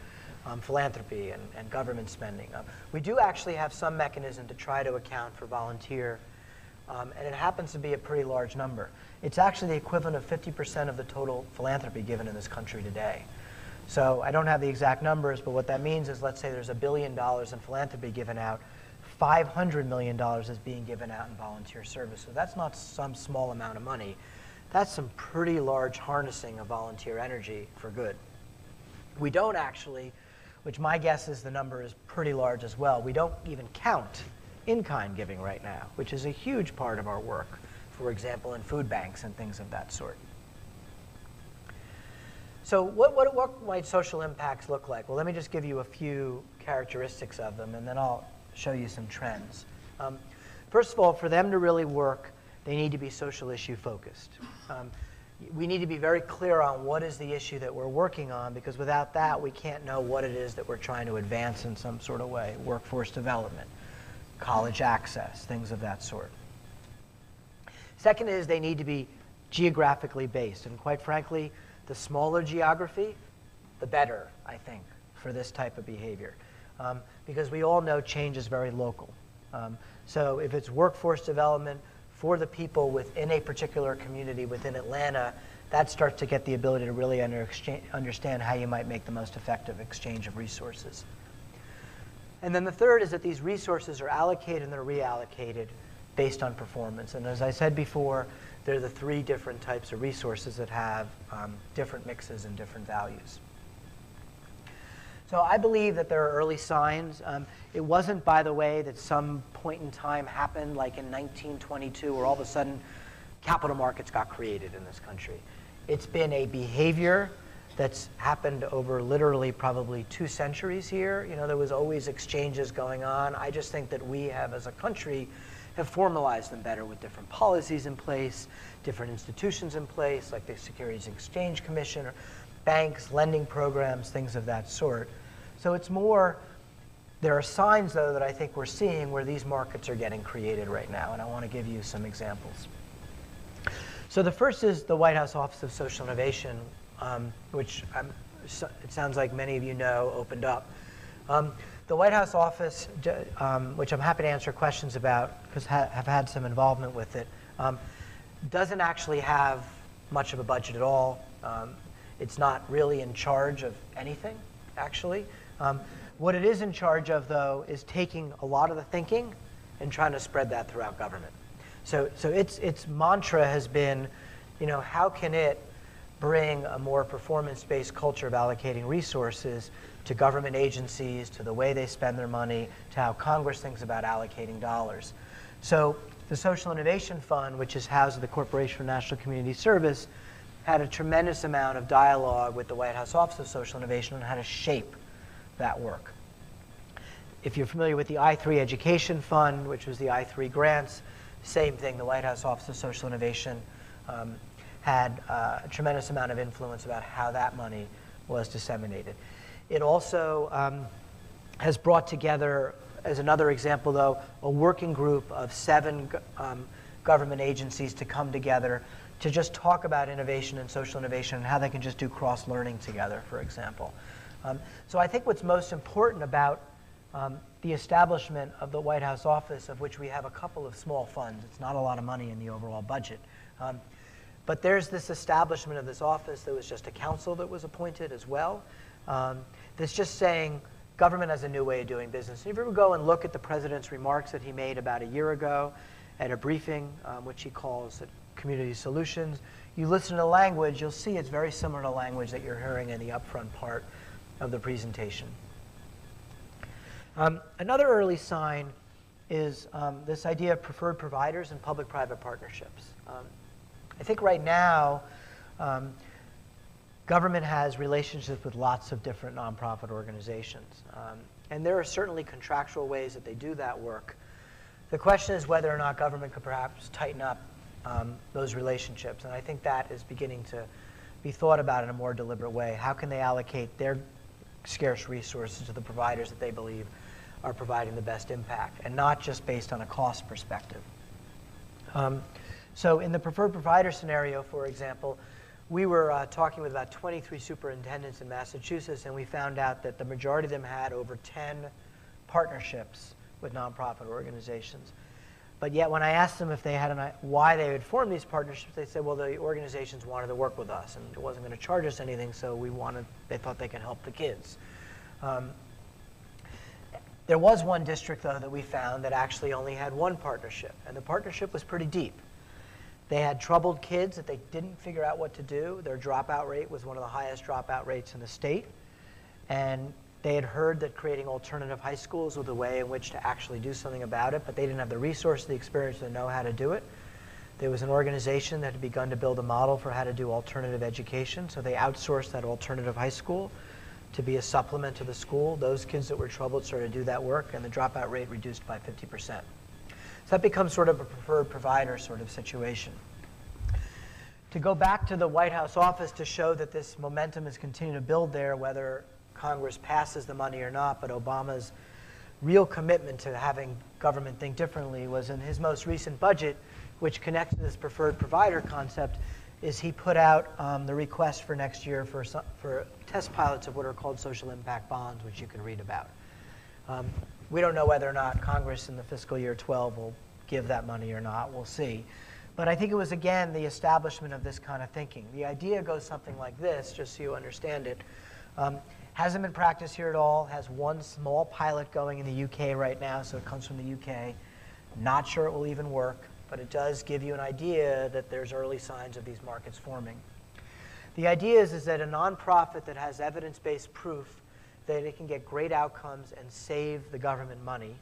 philanthropy and government spending. We do actually have some mechanism to try to account for volunteer, and it happens to be a pretty large number. It's actually the equivalent of 50% of the total philanthropy given in this country today. So I don't have the exact numbers, but what that means is, let's say there's $1 billion in philanthropy given out, $500 million is being given out in volunteer service. So that's not some small amount of money. That's some pretty large harnessing of volunteer energy for good. We don't actually, which my guess is the number is pretty large as well, we don't even count in-kind giving right now, which is a huge part of our work, for example, in food banks and things of that sort. So what might social impacts look like? Well, let me just give you a few characteristics of them, and then I'll show you some trends. First of all, for them to really work, they need to be social issue focused. We need to be very clear on what is the issue that we're working on, because without that, we can't know what it is that we're trying to advance in some sort of way. Workforce development, college access, things of that sort. Second is they need to be geographically based, and quite frankly, the smaller geography, the better, I think, for this type of behavior. Because we all know change is very local. So if it's workforce development for the people within a particular community within Atlanta, that starts to get the ability to really understand how you might make the most effective exchange of resources. And then the third is that these resources are allocated and they're reallocated based on performance. And as I said before, they're the three different types of resources that have different mixes and different values. So I believe that there are early signs. It wasn't, by the way, that some point in time happened like in 1922 where all of a sudden capital markets got created in this country. It's been a behavior that's happened over literally probably 2 centuries here. There was always exchanges going on. I just think that we have, as a country, have formalized them better with different policies in place, different institutions in place, like the Securities and Exchange Commission, or banks, lending programs, things of that sort. So it's more, there are signs, though, that I think we're seeing where these markets are getting created right now, and I want to give you some examples. So the first is the White House Office of Social Innovation, which it sounds like many of you know opened up The White House office, which I'm happy to answer questions about because have had some involvement with it, doesn't actually have much of a budget at all. It's not really in charge of anything, actually. What it is in charge of, though, is taking a lot of the thinking and trying to spread that throughout government. So its mantra has been, how can it bring a more performance-based culture of allocating resources to government agencies, to the way they spend their money, to how Congress thinks about allocating dollars. So the Social Innovation Fund, which is housed at the Corporation for National Community Service, had a tremendous amount of dialogue with the White House Office of Social Innovation on how to shape that work. If you're familiar with the I3 Education Fund, which was the I3 grants, same thing, the White House Office of Social Innovation had a tremendous amount of influence about how that money was disseminated. It also has brought together, as another example though, a working group of 7 government agencies to come together to just talk about innovation and social innovation and how they can just do cross-learning together, for example. So I think what's most important about the establishment of the White House office, of which we have a couple of small funds, it's not a lot of money in the overall budget, but there's this establishment of this office. There was just a council that was appointed as well. That's just saying government has a new way of doing business. If you ever go and look at the president's remarks that he made about a year ago at a briefing, which he calls Community Solutions, you listen to the language, you'll see it's very similar to language that you're hearing in the upfront part of the presentation. Another early sign is this idea of preferred providers and public-private partnerships. I think right now, government has relationships with lots of different nonprofit organizations. And there are certainly contractual ways that they do that work. The question is whether or not government could perhaps tighten up those relationships. And I think that is beginning to be thought about in a more deliberate way. How can they allocate their scarce resources to the providers that they believe are providing the best impact, and not just based on a cost perspective? So in the preferred provider scenario, for example, we were talking with about 23 superintendents in Massachusetts, and we found out that the majority of them had over 10 partnerships with nonprofit organizations. But yet when I asked them if they had why they would form these partnerships, they said, well, the organizations wanted to work with us, and it wasn't going to charge us anything, so they thought they could help the kids. There was one district, though, that we found that actually only had one partnership, and the partnership was pretty deep. They had troubled kids that they didn't figure out what to do. Their dropout rate was one of the highest dropout rates in the state. And they had heard that creating alternative high schools was a way in which to actually do something about it, but they didn't have the resources, the experience to know how to do it. There was an organization that had begun to build a model for how to do alternative education, so they outsourced that alternative high school to be a supplement to the school. Those kids that were troubled started to do that work, and the dropout rate reduced by 50%. So that becomes sort of a preferred provider sort of situation. To go back to the White House office to show that this momentum is continuing to build there, whether Congress passes the money or not, but Obama's real commitment to having government think differently was in his most recent budget, which connects to this preferred provider concept, is he put out the request for next year for test pilots of what are called social impact bonds, which you can read about. We don't know whether or not Congress in the fiscal year 12 will give that money or not. We'll see. But I think it was, again, the establishment of this kind of thinking. The idea goes something like this, just so you understand it. Hasn't been practiced here at all. Has one small pilot going in the UK right now, so it comes from the UK. Not sure it will even work, but it does give you an idea that there's early signs of these markets forming. The idea is that a nonprofit that has evidence-based proof that it can get great outcomes and save the government money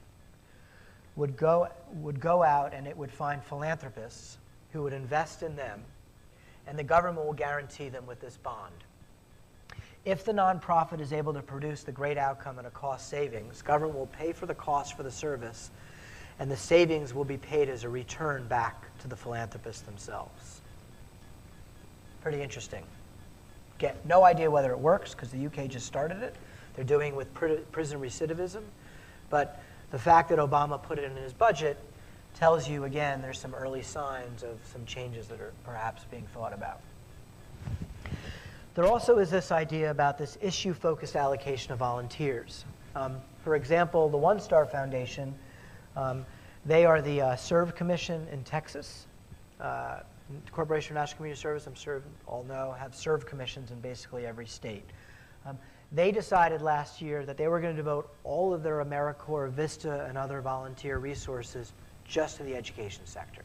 would go out and it would find philanthropists who would invest in them, and the government will guarantee them with this bond. If the nonprofit is able to produce the great outcome and a cost savings, government will pay for the cost for the service, and the savings will be paid as a return back to the philanthropists themselves. Pretty interesting. Get no idea whether it works because the UK just started it. They're doing it with prison recidivism. But the fact that Obama put it in his budget tells you, again, there's some early signs of some changes that are perhaps being thought about. There also is this idea about this issue-focused allocation of volunteers. For example, the One Star Foundation, they are the Serve Commission in Texas. Corporation for National Community Service, I'm sure you all know, have Serve Commissions in basically every state. They decided last year that they were going to devote all of their AmeriCorps, Vista, and other volunteer resources just to the education sector.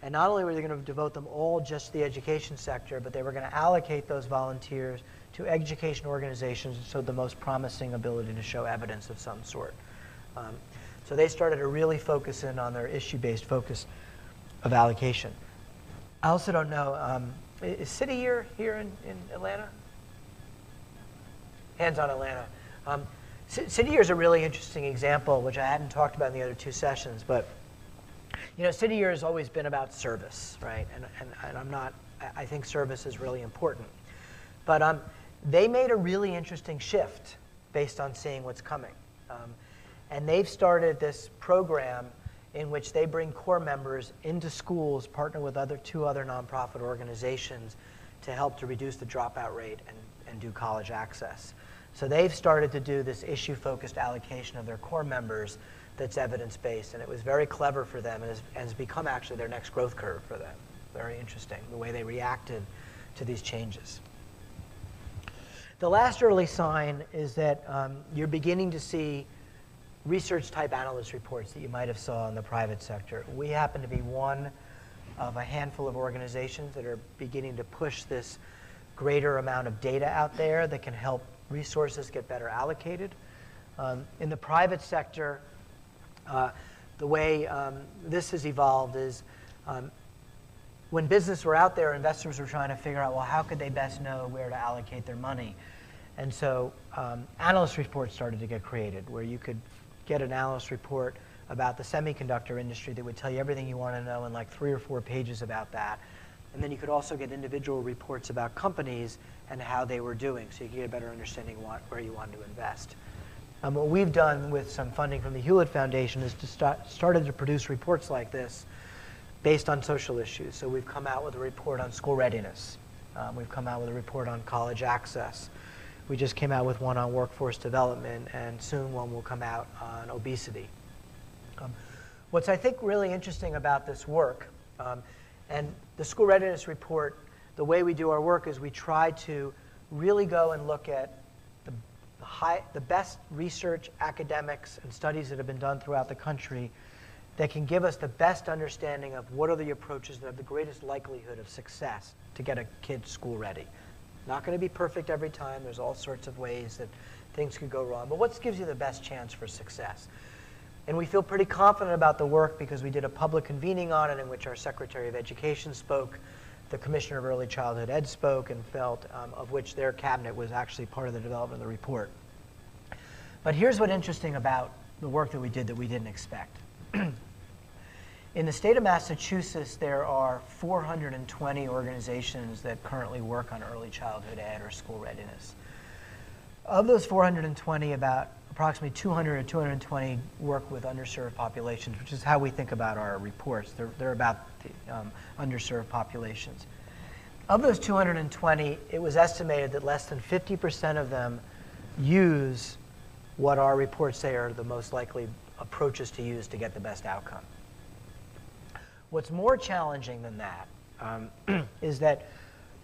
And not only were they going to devote them all just to the education sector, but they were going to allocate those volunteers to education organizations that showed the most promising ability to show evidence of some sort. So they started to really focus in on their issue-based focus of allocation. I also don't know, is City Year here in Atlanta? Hands on Atlanta. City Year is a really interesting example, which I hadn't talked about in the other two sessions, but City Year has always been about service, right? And I think service is really important. But they made a really interesting shift based on seeing what's coming. And they've started this program in which they bring core members into schools, partner with two other nonprofit organizations to help to reduce the dropout rate and do college access. So they've started to do this issue-focused allocation of their core members that's evidence-based, and it was very clever for them and has become actually their next growth curve for them. Very interesting, the way they reacted to these changes. The last early sign is that you're beginning to see research-type analyst reports that you might have saw in the private sector. We happen to be one of a handful of organizations that are beginning to push this greater amount of data out there that can help resources get better allocated. In the private sector, the way this has evolved is when businesses were out there, investors were trying to figure out, well, how could they best know where to allocate their money? And so analyst reports started to get created where you could get an analyst report about the semiconductor industry that would tell you everything you want to know in like 3 or 4 pages about that. And then you could also get individual reports about companies and how they were doing, so you could get a better understanding where you wanted to invest. What we've done with some funding from the Hewlett Foundation is to started to produce reports like this based on social issues. So we've come out with a report on school readiness. We've come out with a report on college access. We just came out with one on workforce development, and soon one will come out on obesity. What's I think really interesting about this work, and the school readiness report, the way we do our work is we try to really go and look at the best research, academics, and studies that have been done throughout the country that can give us the best understanding of what are the approaches that have the greatest likelihood of success to get a kid school ready. Not going to be perfect every time. There's all sorts of ways that things could go wrong. But what gives you the best chance for success? And we feel pretty confident about the work because we did a public convening on it in which our Secretary of Education spoke, the Commissioner of Early Childhood Ed spoke, and felt of which their cabinet was actually part of the development of the report. But here's what's interesting about the work that we did that we didn't expect. In the state of Massachusetts, there are 420 organizations that currently work on early childhood ed or school readiness. Of those 420, about approximately 200 or 220 work with underserved populations, which is how we think about our reports. They're about the underserved populations. Of those 220, it was estimated that less than 50% of them use what our reports say are the most likely approaches to use to get the best outcome. What's more challenging than that is that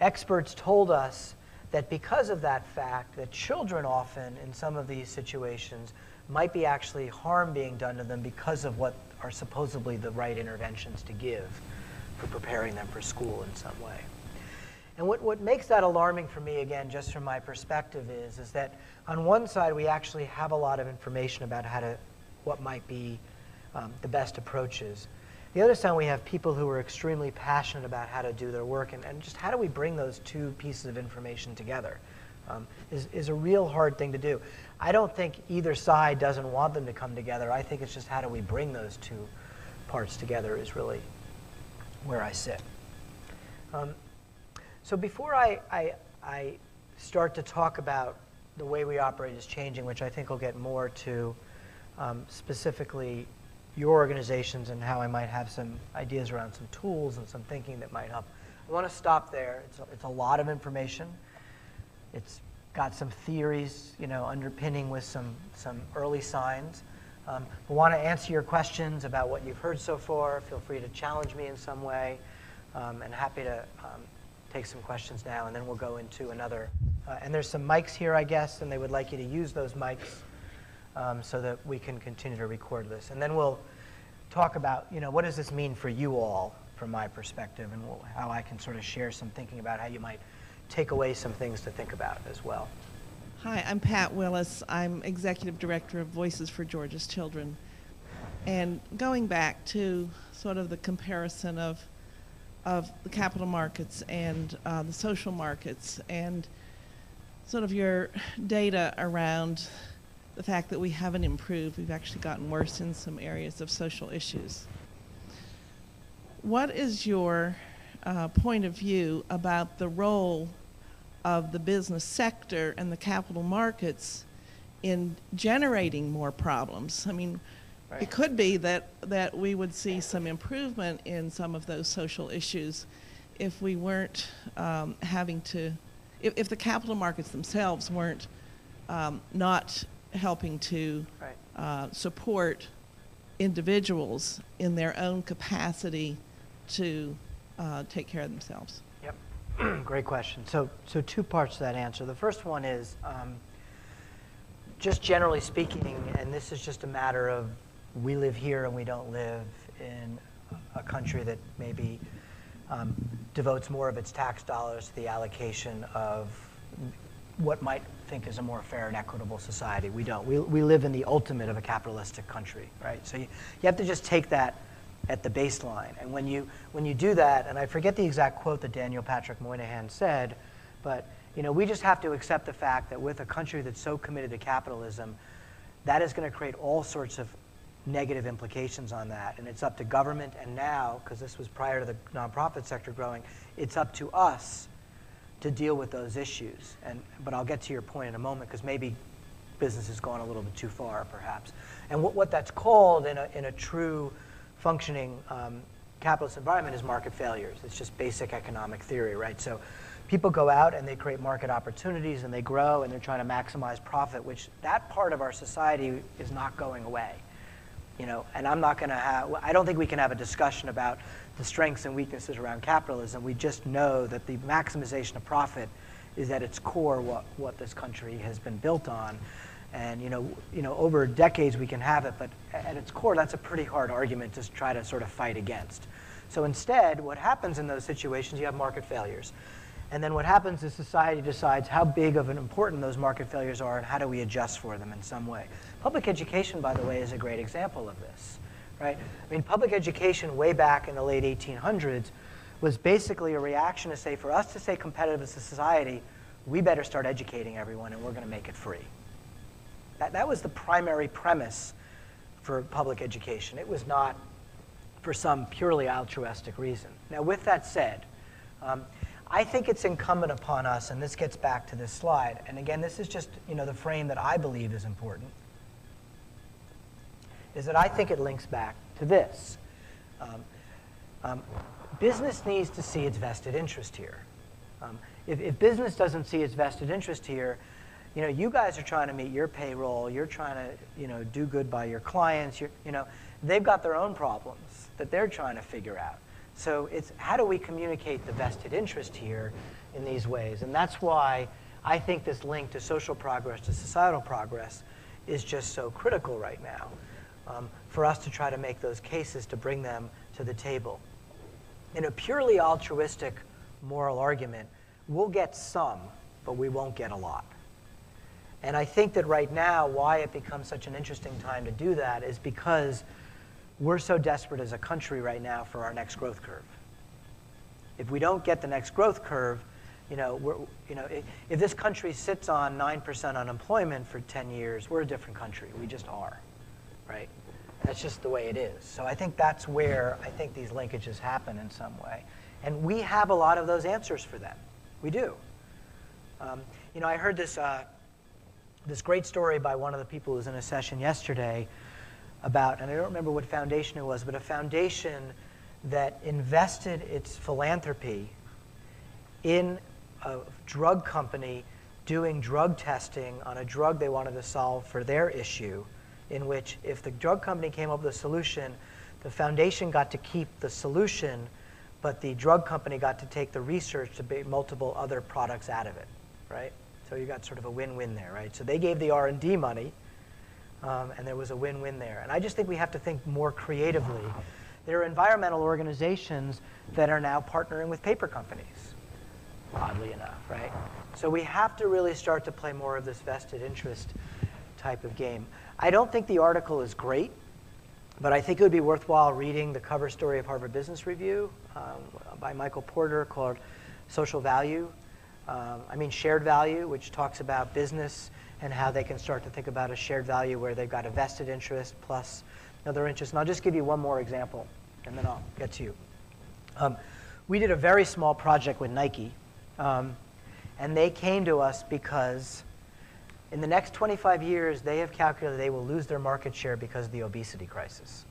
experts told us that because of that fact, that children often in some of these situations might be actually harm being done to them because of what are supposedly the right interventions to give for preparing them for school in some way. And what makes that alarming for me, again, just from my perspective, is that on one side we actually have a lot of information about what might be the best approaches. The other side, we have people who are extremely passionate about how to do their work, and just how do we bring those two pieces of information together is a real hard thing to do. I don't think either side doesn't want them to come together. I think it's just how do we bring those two parts together is really where I sit. So before I start to talk about the way we operate is changing, which I think will get more to specifically your organizations and how I might have some ideas around some tools and some thinking that might help. I want to stop there. It's a lot of information. It's got some theories, underpinning with some early signs. We want to answer your questions about what you've heard so far. Feel free to challenge me in some way, and happy to take some questions now, and then we'll go into another. And there's some mics here, I guess, and they would like you to use those mics so that we can continue to record this. And then we'll talk about, what does this mean for you all from my perspective, and how I can sort of share some thinking about how you might take away some things to think about as well. Hi, I'm Pat Willis. I'm Executive Director of Voices for Georgia's Children. And going back to sort of the comparison of the capital markets and the social markets, and sort of your data around the fact that we haven't improved, we've actually gotten worse in some areas of social issues. What is your point of view about the role of the business sector and the capital markets in generating more problems? I mean, right. It could be that we would see some improvement in some of those social issues if we weren't if the capital markets themselves weren't not helping to right. Support individuals in their own capacity to take care of themselves. Yep, great question. So two parts to that answer. The first one is, just generally speaking, and this is just a matter of we live here and we don't live in a country that maybe devotes more of its tax dollars to the allocation of what might think is a more fair and equitable society. We don't. We live in the ultimate of a capitalistic country, right? So you have to just take that at the baseline. And when you do that, and I forget the exact quote that Daniel Patrick Moynihan said, but we just have to accept the fact that with a country that's so committed to capitalism, that is going to create all sorts of negative implications on that. And it's up to government, and now, because this was prior to the nonprofit sector growing, it's up to us to deal with those issues. But I'll get to your point in a moment, because maybe business has gone a little bit too far, perhaps. And what that's called in a true functioning capitalist environment is market failures. It's just basic economic theory, right? So people go out and they create market opportunities and they grow and they're trying to maximize profit, which that part of our society is not going away. And I don't think we can have a discussion about the strengths and weaknesses around capitalism. We just know that the maximization of profit is at its core what this country has been built on. And over decades we can have it, but at its core that's a pretty hard argument to try to sort of fight against. So instead, what happens in those situations, you have market failures. And then what happens is society decides how big of an important those market failures are and how do we adjust for them in some way. Public education, by the way, is a great example of this, right? I mean, public education way back in the late 1800s was basically a reaction to say, for us to stay competitive as a society, we better start educating everyone and we're going to make it free. That was the primary premise for public education. It was not for some purely altruistic reason. Now, with that said, I think it's incumbent upon us, and this gets back to this slide, and again, this is just the frame that I believe is important, is that I think it links back to this. Business needs to see its vested interest here. If business doesn't see its vested interest here, you guys are trying to meet your payroll, you're trying to do good by your clients, they've got their own problems that they're trying to figure out. So it's how do we communicate the vested interest here in these ways? And that's why I think this link to social progress, to societal progress, is just so critical right now for us to try to make those cases, to bring them to the table. In a purely altruistic moral argument, we'll get some, but we won't get a lot. And I think that right now, why it becomes such an interesting time to do that is because we're so desperate as a country right now for our next growth curve. If we don't get the next growth curve, if this country sits on 9% unemployment for 10 years, we're a different country. We just are, right? That's just the way it is. So I think that's where I think these linkages happen in some way. And we have a lot of those answers for them. We do. I heard this great story by one of the people who was in a session yesterday about, and I don't remember what foundation it was, but a foundation that invested its philanthropy in a drug company doing drug testing on a drug they wanted to solve for their issue, in which if the drug company came up with a solution, the foundation got to keep the solution, but the drug company got to take the research to make multiple other products out of it, right? So you got sort of a win-win there, right? So they gave the R&D money, and there was a win-win there. And I just think we have to think more creatively. There are environmental organizations that are now partnering with paper companies, oddly enough, right? So we have to really start to play more of this vested interest type of game. I don't think the article is great, but I think it would be worthwhile reading the cover story of Harvard Business Review by Michael Porter called Social Value. Shared Value, which talks about business and how they can start to think about a shared value where they've got a vested interest plus another interest. And I'll just give you one more example, and then I'll get to you. We did a very small project with Nike, and they came to us because in the next 25 years, they have calculated they will lose their market share because of the obesity crisis.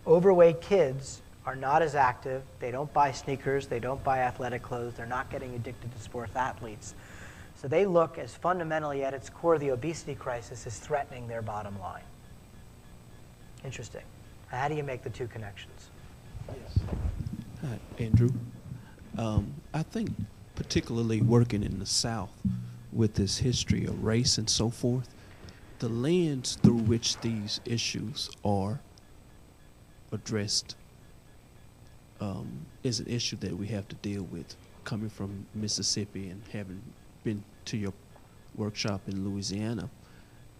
Overweight kids are not as active. They don't buy sneakers. They don't buy athletic clothes. They're not getting addicted to sports athletes. So they look as fundamentally at its core, the obesity crisis is threatening their bottom line. Interesting. How do you make the two connections? Yes. Hi, Andrew. I think particularly working in the South with this history of race and so forth, the lens through which these issues are addressed is an issue that we have to deal with, coming from Mississippi and having been to your workshop in Louisiana.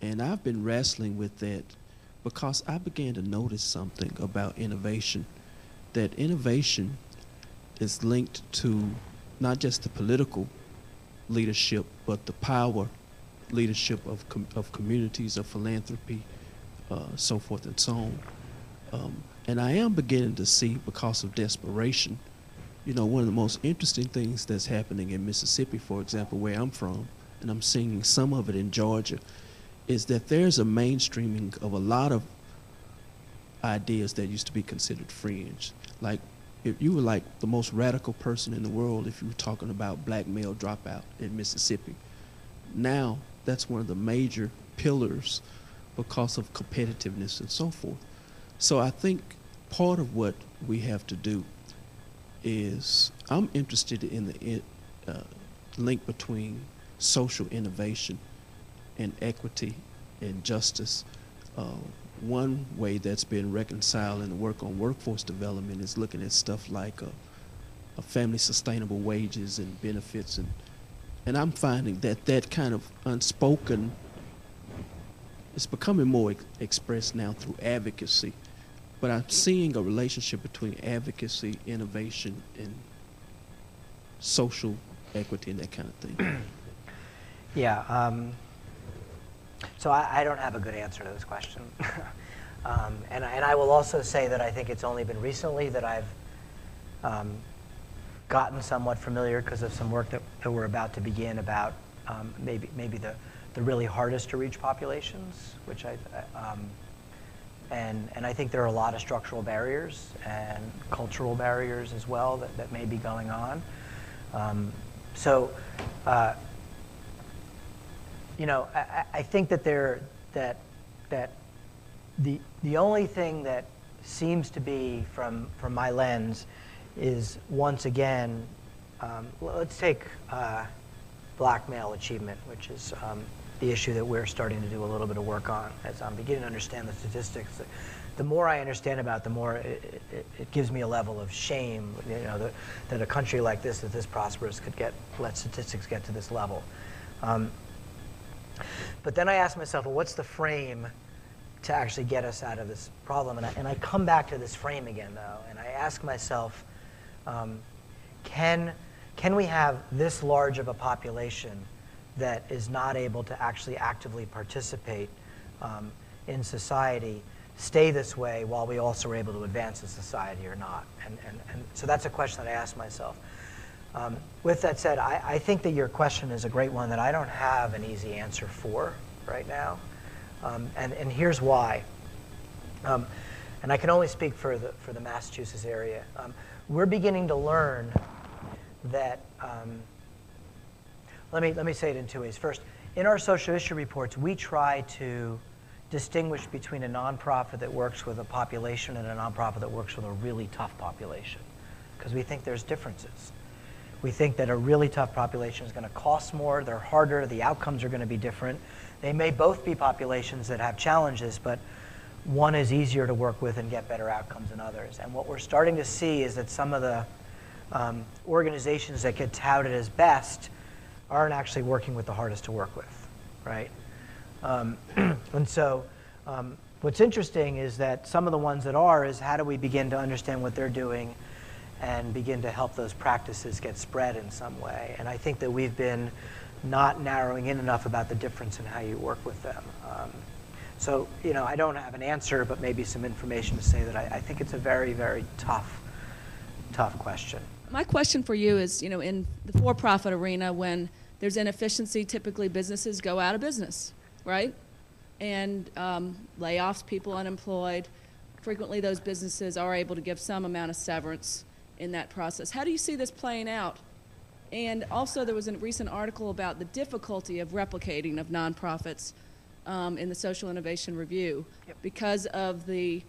And I've been wrestling with that because I began to notice something about innovation, that innovation is linked to not just the political leadership, but the power leadership of communities, of philanthropy, so forth and so on. And I am beginning to see, because of desperation, one of the most interesting things that's happening in Mississippi, for example, where I'm from, and I'm seeing some of it in Georgia, is that there's a mainstreaming of a lot of ideas that used to be considered fringe. Like, if you were like the most radical person in the world, if you were talking about black male dropout in Mississippi, now that's one of the major pillars because of competitiveness and so forth. So I think part of what we have to do is, I'm interested in the link between social innovation and equity and justice. One way that's been reconciled in the work on workforce development is looking at stuff like a family sustainable wages and benefits, and I'm finding that kind of unspoken is becoming more expressed now through advocacy. But I'm seeing a relationship between advocacy, innovation, and social equity and that kind of thing. Yeah. So I don't have a good answer to this question. And I will also say that I think it's only been recently that I've gotten somewhat familiar because of some work that we're about to begin about maybe the really hardest to reach populations, which and I think there are a lot of structural barriers and cultural barriers as well that may be going on. I think that the only thing that seems to be from my lens is, once again, let's take black male achievement, which is the issue that we're starting to do a little bit of work on. As I'm beginning to understand the statistics, the more I understand about it, the more it gives me a level of shame, that a country like this, that this prosperous, could let statistics get to this level. But then I ask myself, well, what's the frame to actually get us out of this problem? And I come back to this frame again, though, and I ask myself, can we have this large of a population that is not able to actually actively participate in society stay this way while we also are able to advance in society or not? And so that's a question that I ask myself. With that said, I think that your question is a great one that I don't have an easy answer for right now. And here's why. And I can only speak for the Massachusetts area. We're beginning to learn that, let me say it in two ways. First, in our social issue reports, we try to distinguish between a nonprofit that works with a population and a nonprofit that works with a really tough population, because we think there's differences. We think that a really tough population is going to cost more, they're harder, the outcomes are going to be different. They may both be populations that have challenges, but one is easier to work with and get better outcomes than others. And what we're starting to see is that some of the organizations that get touted as best aren't actually working with the hardest to work with, right? And so what's interesting is that some of the ones that are is how do we begin to understand what they're doing and begin to help those practices get spread in some way. And I think that we've been not narrowing in enough about the difference in how you work with them. So, you know, I don't have an answer, but maybe some information to say that I think it's a very, very tough question. My question for you is, you know, in the for-profit arena, when there's inefficiency, typically businesses go out of business, right? And layoffs, people unemployed. Frequently those businesses are able to give some amount of severance in that process. How do you see this playing out? And also there was a recent article about the difficulty of replicating of nonprofits in the Social Innovation Review. Yep. Because of the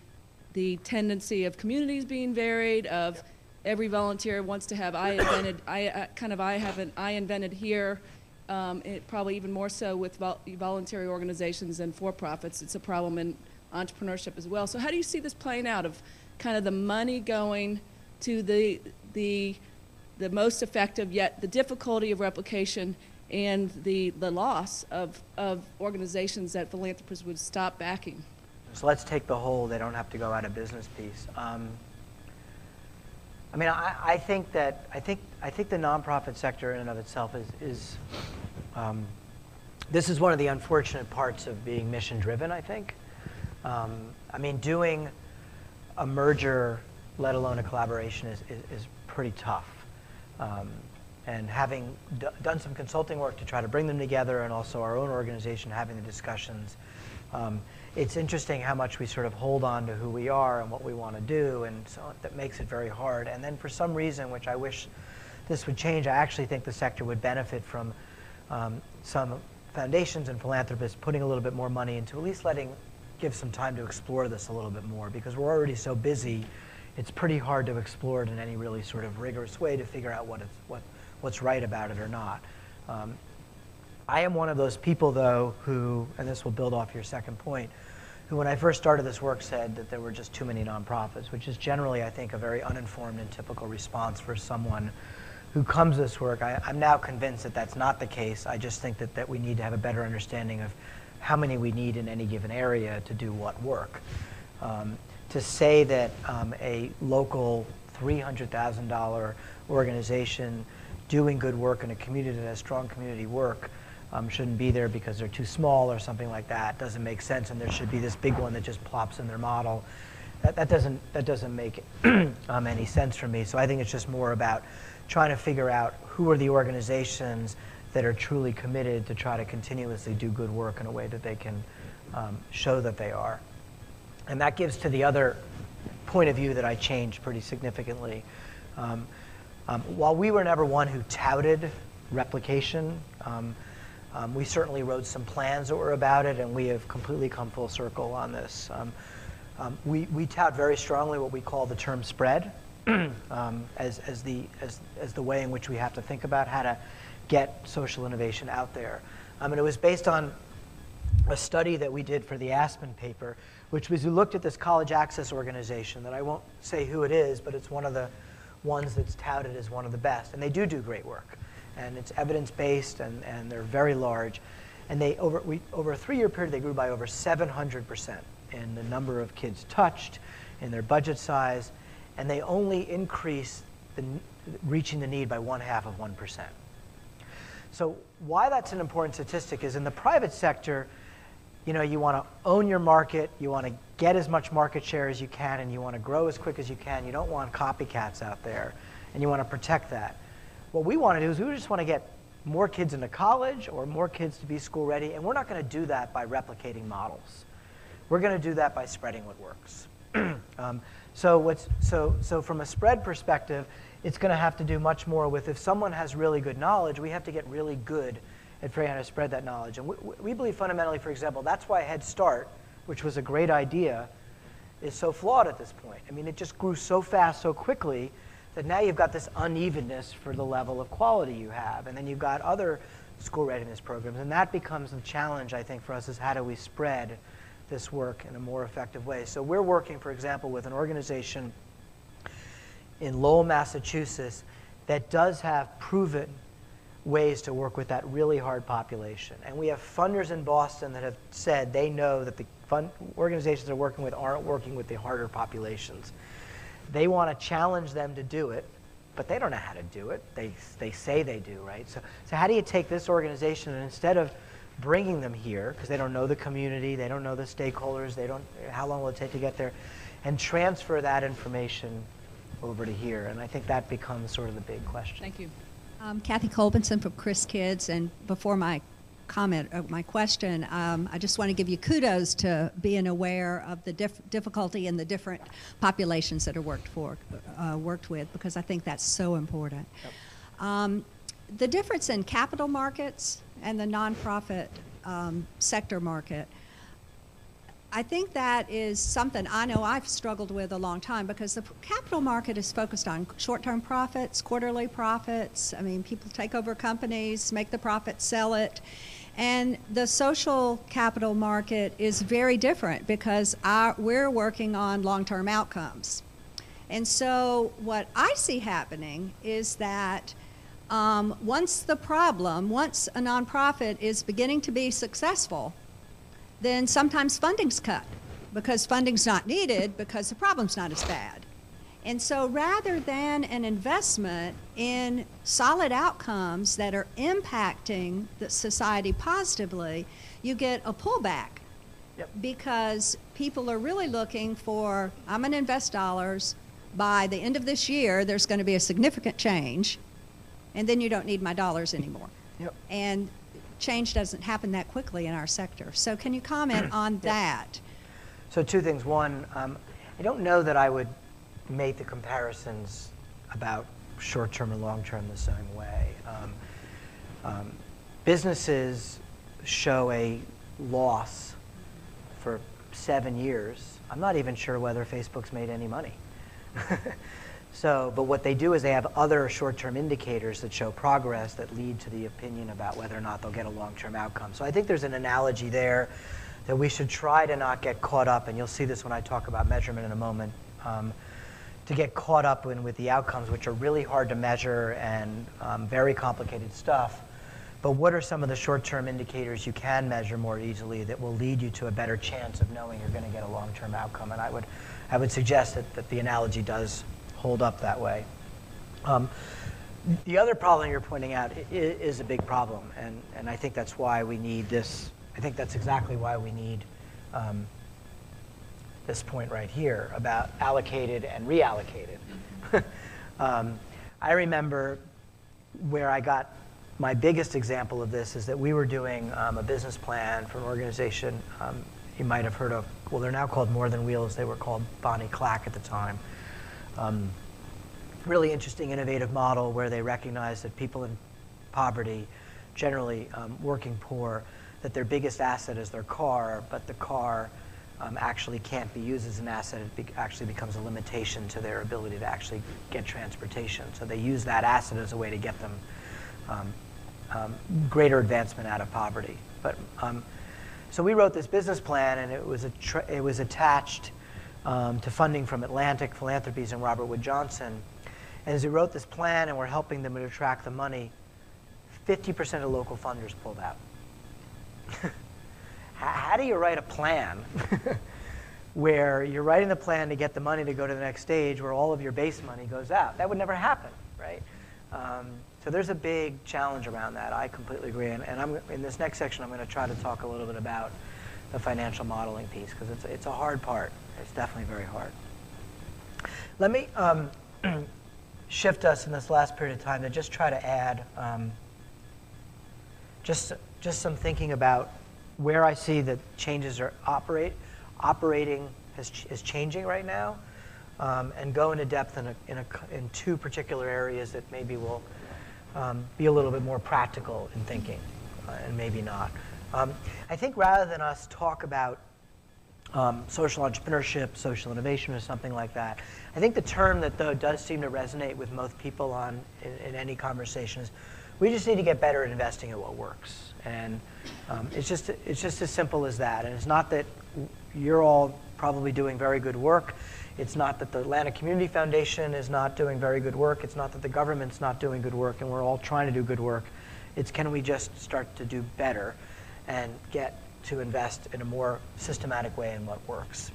tendency of communities being varied, of every volunteer wants to have I invented here. Probably even more so with voluntary organizations and for-profits. It's a problem in entrepreneurship as well. So how do you see this playing out, of kind of the money going to the most effective, yet the difficulty of replication and the loss of organizations that philanthropists would stop backing? So let's take the whole they don't have to go out of business piece. I mean, I think the nonprofit sector in and of itself is this is one of the unfortunate parts of being mission driven, I think. I mean, doing a merger, let alone a collaboration, is pretty tough. And having done some consulting work to try to bring them together, and also our own organization having the discussions, it's interesting how much we sort of hold on to who we are and what we want to do, and so that makes it very hard. And then for some reason, which I wish this would change, I actually think the sector would benefit from some foundations and philanthropists putting a little bit more money into at least give some time to explore this a little bit more, because we're already so busy. It's pretty hard to explore it in any really sort of rigorous way to figure out what's right about it or not. I am one of those people, though, who, and this will build off your second point, who when I first started this work said that there were just too many nonprofits, which is generally, I think, a very uninformed and typical response for someone who comes to this work. I'm now convinced that that's not the case. I just think that we need to have a better understanding of how many we need in any given area to do what work. To say that a local $300,000 organization doing good work in a community that has strong community work shouldn't be there because they're too small or something like that doesn't make sense, and there should be this big one that just plops in their model. That doesn't make any sense for me. So I think it's just more about trying to figure out who are the organizations that are truly committed to try to continuously do good work in a way that they can show that they are. And that gives to the other point of view that I changed pretty significantly. While we were never one who touted replication, we certainly wrote some plans that were about it, and we have completely come full circle on this. We tout very strongly what we call the term spread as the way in which we have to think about how to get social innovation out there. And it was based on a study that we did for the Aspen paper, which was we looked at this college access organization that I won't say who it is, but it's one of the ones that's touted as one of the best. And they do great work. And it's evidence-based, and they're very large. And they over a 3-year period, they grew by over 700% in the number of kids touched, in their budget size, and they only increased reaching the need by 0.5%. So why that's an important statistic is in the private sector, you know, you want to own your market, you want to get as much market share as you can, and you want to grow as quick as you can. You don't want copycats out there, and you want to protect that. What we want to do is we just want to get more kids into college or more kids to be school ready, and we're not going to do that by replicating models. We're going to do that by spreading what works. So from a spread perspective, it's going to have to do much more with if someone has really good knowledge, we have to get really good at figuring out how to spread that knowledge. And we believe fundamentally, for example, that's why Head Start, which was a great idea, is so flawed at this point. I mean, it just grew so fast, so quickly, that now you've got this unevenness for the level of quality you have. And then you've got other school readiness programs. And that becomes the challenge, I think, for us is how do we spread this work in a more effective way. So we're working, for example, with an organization in Lowell, Massachusetts that does have proven ways to work with that really hard population. And we have funders in Boston that have said they know that the organizations they're working with aren't working with the harder populations. They want to challenge them to do it, but they don't know how to do it. They say they do, right? So how do you take this organization and instead of bringing them here, because they don't know the community, they don't know the stakeholders, how long will it take to get there, and transfer that information over to here? And I think that becomes sort of the big question. Thank you. Kathy Colbinson from Chris Kids, and before my comment, my question, I just want to give you kudos to being aware of the difficulty in the different populations that are worked with, because I think that's so important. Yep. The difference in capital markets and the nonprofit sector market, I think that is something I know I've struggled with a long time, because the capital market is focused on short-term profits, quarterly profits. I mean, people take over companies, make the profit, sell it. And the social capital market is very different because we're working on long-term outcomes. And so what I see happening is that once a nonprofit is beginning to be successful, then sometimes funding's cut because funding's not needed because the problem's not as bad. And so rather than an investment in solid outcomes that are impacting the society positively, you get a pullback. Yep. Because people are really looking for, I'm going to invest dollars. By the end of this year, there's going to be a significant change, and then you don't need my dollars anymore. Yep. And change doesn't happen that quickly in our sector. So can you comment on that? So two things. One, I don't know that I would make the comparisons about short-term and long-term the same way. Businesses show a loss for 7 years. I'm not even sure whether Facebook's made any money. But what they do is they have other short-term indicators that show progress that lead to the opinion about whether or not they'll get a long-term outcome. So I think there's an analogy there that we should try to not get caught up, and you'll see this when I talk about measurement in a moment, to get caught up with the outcomes, which are really hard to measure and very complicated stuff. But what are some of the short-term indicators you can measure more easily that will lead you to a better chance of knowing you're going to get a long-term outcome? And I would suggest that the analogy does hold up that way. The other problem you're pointing out is a big problem, and I think that's why we need this. I think that's exactly why we need this point right here about allocated and reallocated. I remember where I got my biggest example of this is that we were doing a business plan for an organization you might have heard of. Well, they're now called More Than Wheels. They were called Bonnie Clack at the time. Really interesting, innovative model where they recognize that people in poverty, generally working poor, that their biggest asset is their car, but the car actually can't be used as an asset. It actually becomes a limitation to their ability to actually get transportation. So they use that asset as a way to get them greater advancement out of poverty. But so we wrote this business plan, and it was attached to funding from Atlantic, Philanthropies, and Robert Wood Johnson. And as we wrote this plan and we're helping them to attract the money, 50% of local funders pulled out. How do you write a plan where you're writing the plan to get the money to go to the next stage where all of your base money goes out? That would never happen, right? So there's a big challenge around that. I completely agree. And in this next section, I'm going to try to talk a little bit about the financial modeling piece, because it's a hard part. It's definitely very hard. Let me shift us in this last period of time to just try to add just some thinking about where I see that changes are operating is changing right now. and go into depth in two particular areas that maybe will be a little bit more practical in thinking, and maybe not. I think rather than us talk about social entrepreneurship, social innovation, or something like that, I think the term that though does seem to resonate with most people in any conversation is we just need to get better at investing in what works. And it's just as simple as that. And it's not that you're all probably doing very good work. It's not that the Atlanta Community Foundation is not doing very good work. It's not that the government's not doing good work, and we're all trying to do good work. It's can we just start to do better and get to invest in a more systematic way in what works.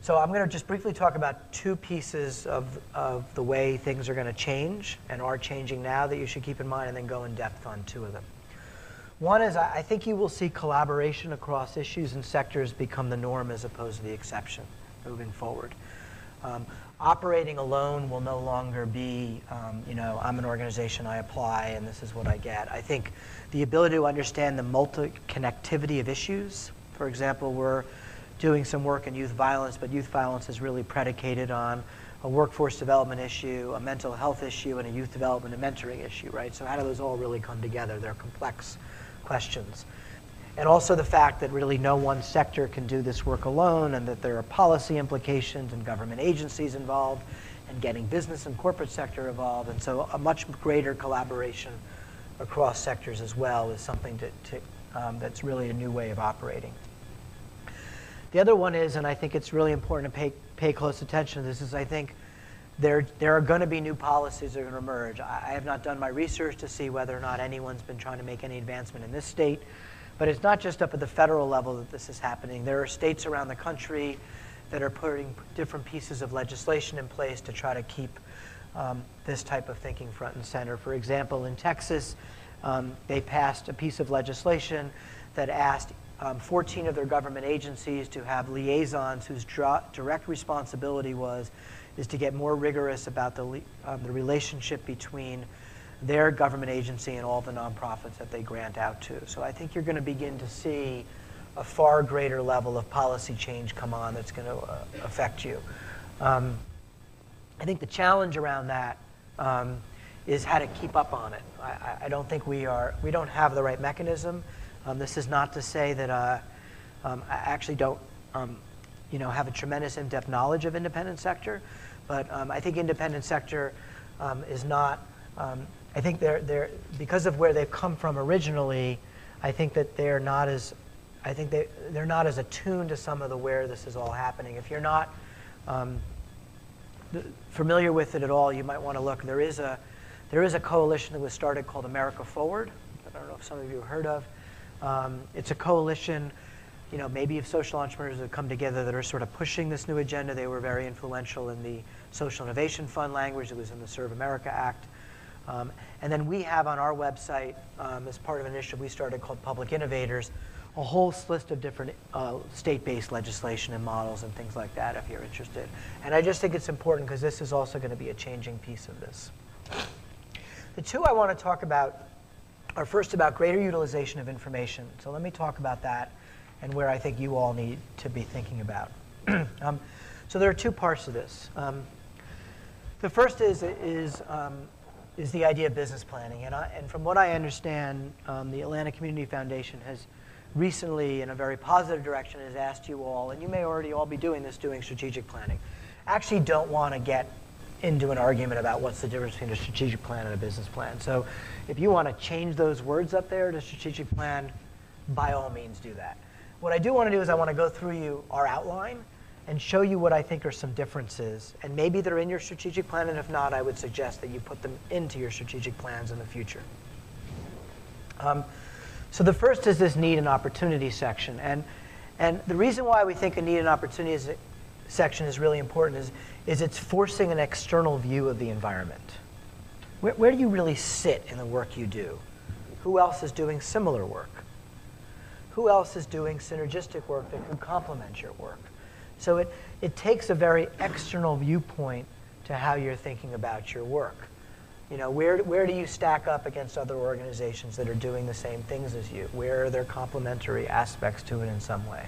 So I'm going to just briefly talk about two pieces of the way things are going to change and are changing now that you should keep in mind, and then go in depth on two of them. One is I think you will see collaboration across issues and sectors become the norm as opposed to the exception moving forward. Operating alone will no longer be, I'm an organization, I apply, and this is what I get. I think the ability to understand the multi-connectivity of issues, for example, we're doing some work in youth violence, but youth violence is really predicated on a workforce development issue, a mental health issue, and a youth development and mentoring issue, right? So how do those all really come together? They're complex questions. And also the fact that really no one sector can do this work alone, and that there are policy implications and government agencies involved, and getting business and corporate sector involved. And so a much greater collaboration across sectors as well is something that's really a new way of operating. The other one is, and I think it's really important to pay close attention to this, is I think there are going to be new policies that are going to emerge. I have not done my research to see whether or not anyone's been trying to make any advancement in this state. But it's not just up at the federal level that this is happening. There are states around the country that are putting different pieces of legislation in place to try to keep this type of thinking front and center. For example, in Texas, they passed a piece of legislation that asked 14 of their government agencies to have liaisons whose direct responsibility is to get more rigorous about the relationship between their government agency and all the nonprofits that they grant out to. So I think you're going to begin to see a far greater level of policy change come on that's going to affect you. I think the challenge around that is how to keep up on it. I don't think we don't have the right mechanism. This is not to say that I actually don't have a tremendous in-depth knowledge of independent sector, but I think independent sector is not, I think they're because of where they've come from originally, I think that they're not as attuned to some of where this is all happening. If you're not familiar with it at all, you might want to look. There is a coalition that was started called America Forward. I don't know if some of you have heard of. It's a coalition, maybe of social entrepreneurs that come together that are sort of pushing this new agenda. They were very influential in the Social Innovation Fund language that was in the Serve America Act. And then we have on our website, as part of an initiative we started called Public Innovators, a whole list of different state-based legislation and models and things like that if you're interested. And I just think it's important because this is also going to be a changing piece of this. The two I want to talk about are first about greater utilization of information. So let me talk about that and where I think you all need to be thinking about. So there are two parts to this. The first is the idea of business planning. And from what I understand, the Atlanta Community Foundation has recently, in a very positive direction, has asked you all, and you may already all be doing this, doing strategic planning. I actually don't want to get into an argument about what's the difference between a strategic plan and a business plan. So if you want to change those words up there to strategic plan, by all means do that. What I do want to do is I want to go through you our outline and show you what I think are some differences. And maybe they're in your strategic plan, and if not, I would suggest that you put them into your strategic plans in the future. So the first is this need and opportunity section. And the reason why we think a need and opportunity section is really important is it's forcing an external view of the environment. Where do you really sit in the work you do? Who else is doing similar work? Who else is doing synergistic work that can complement your work? So it takes a very external viewpoint to how you're thinking about your work. Where do you stack up against other organizations that are doing the same things as you? Where are there complementary aspects to it in some way?